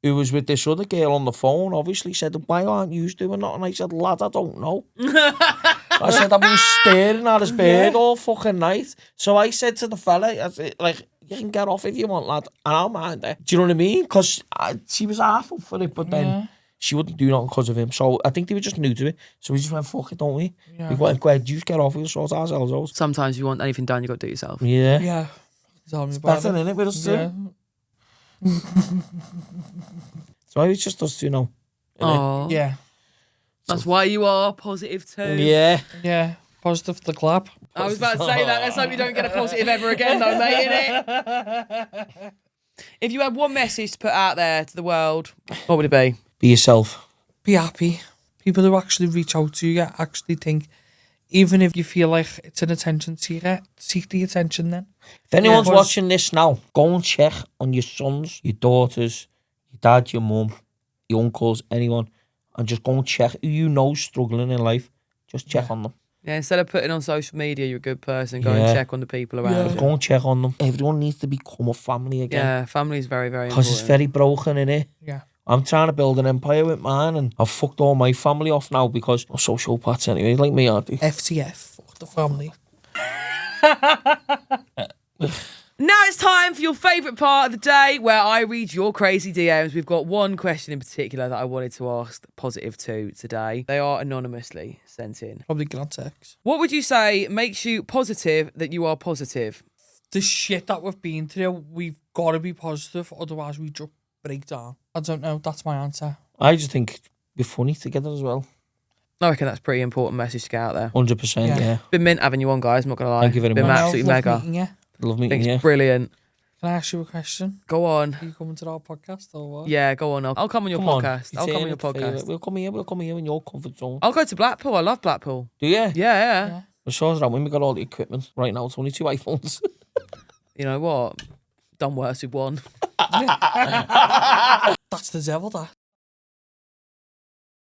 who was with this other girl on the phone obviously said, why aren't you doing that? And I said, lad, I don't know. I said, I've been staring at his bird all fucking night. So I said to the fella, I said, like, you can get off if you want, lad. And I'll mind it. Do you know what I mean? Because she was half up for it, but then she wouldn't do nothing because of him. So I think they were just new to it. So we just went, fuck it, don't we?
Yeah.
We went, go ahead, you just get off, we'll sort ourselves out.
Sometimes you want anything done, you got to do it yourself.
Yeah.
Yeah. Tell me about
Better,
it.
innit, with us
Yeah.
too? So it's just us two now.
Oh,
Yeah.
that's why you are positive too.
Yeah.
Yeah. Positive to the clap.
I was about to say that. Let's hope you don't get a positive ever again, though, mate. Innit? If you had one message to put out there to the world, what would it be?
Be yourself.
Be happy. People who actually reach out to you actually think, even if you feel like it's an attention seeker, seek the attention then.
If anyone's
Yeah,
watching this now, go and check on your sons, your daughters, your dad, your mum, your uncles, anyone, and just go and check who you know struggling in life. Just check on them.
Yeah, instead of putting on social media, you're a good person. Go and
Yeah.
check on the people around
Yeah.
you.
Just go and check on them. Everyone needs to become a family again.
Yeah, family is very, very
Because
important.
it's very broken, innit?
Yeah.
I'm trying to build an empire with mine, and I've fucked all my family off now because I'm sociopaths anyway, like me, aren't they?
FTF. Fuck the family.
Now it's time for your favourite part of the day where I read your crazy DMs. We've got one question in particular that I wanted to ask Positive to today. They are anonymously sent in.
Probably get on text.
What would you say makes you positive that you are positive?
The shit that we've been through, we've got to be positive, otherwise we just break down. I don't know. That's my answer.
I just think we're funny together as well.
I reckon that's a pretty important message to get out there.
100%,
Yeah.
yeah.
Been mint having you on, guys. I'm not going to lie.
Thank you very
Been
much.
absolutely
Love
mega.
meeting you.
Love
I
meeting
think
you.
it's brilliant.
Can I ask you a question?
Go on.
Are you coming to our podcast or what?
Yeah, go on. I'll come on your
Come on.
podcast. I'll come on your podcast.
We'll come here in your comfort zone.
I'll go to Blackpool. I love Blackpool.
Do you?
Yeah.
We'll sort it out when we got all the equipment. Right now, it's only 2 iPhones.
You know what? Done worse with one.
That's the devil, that.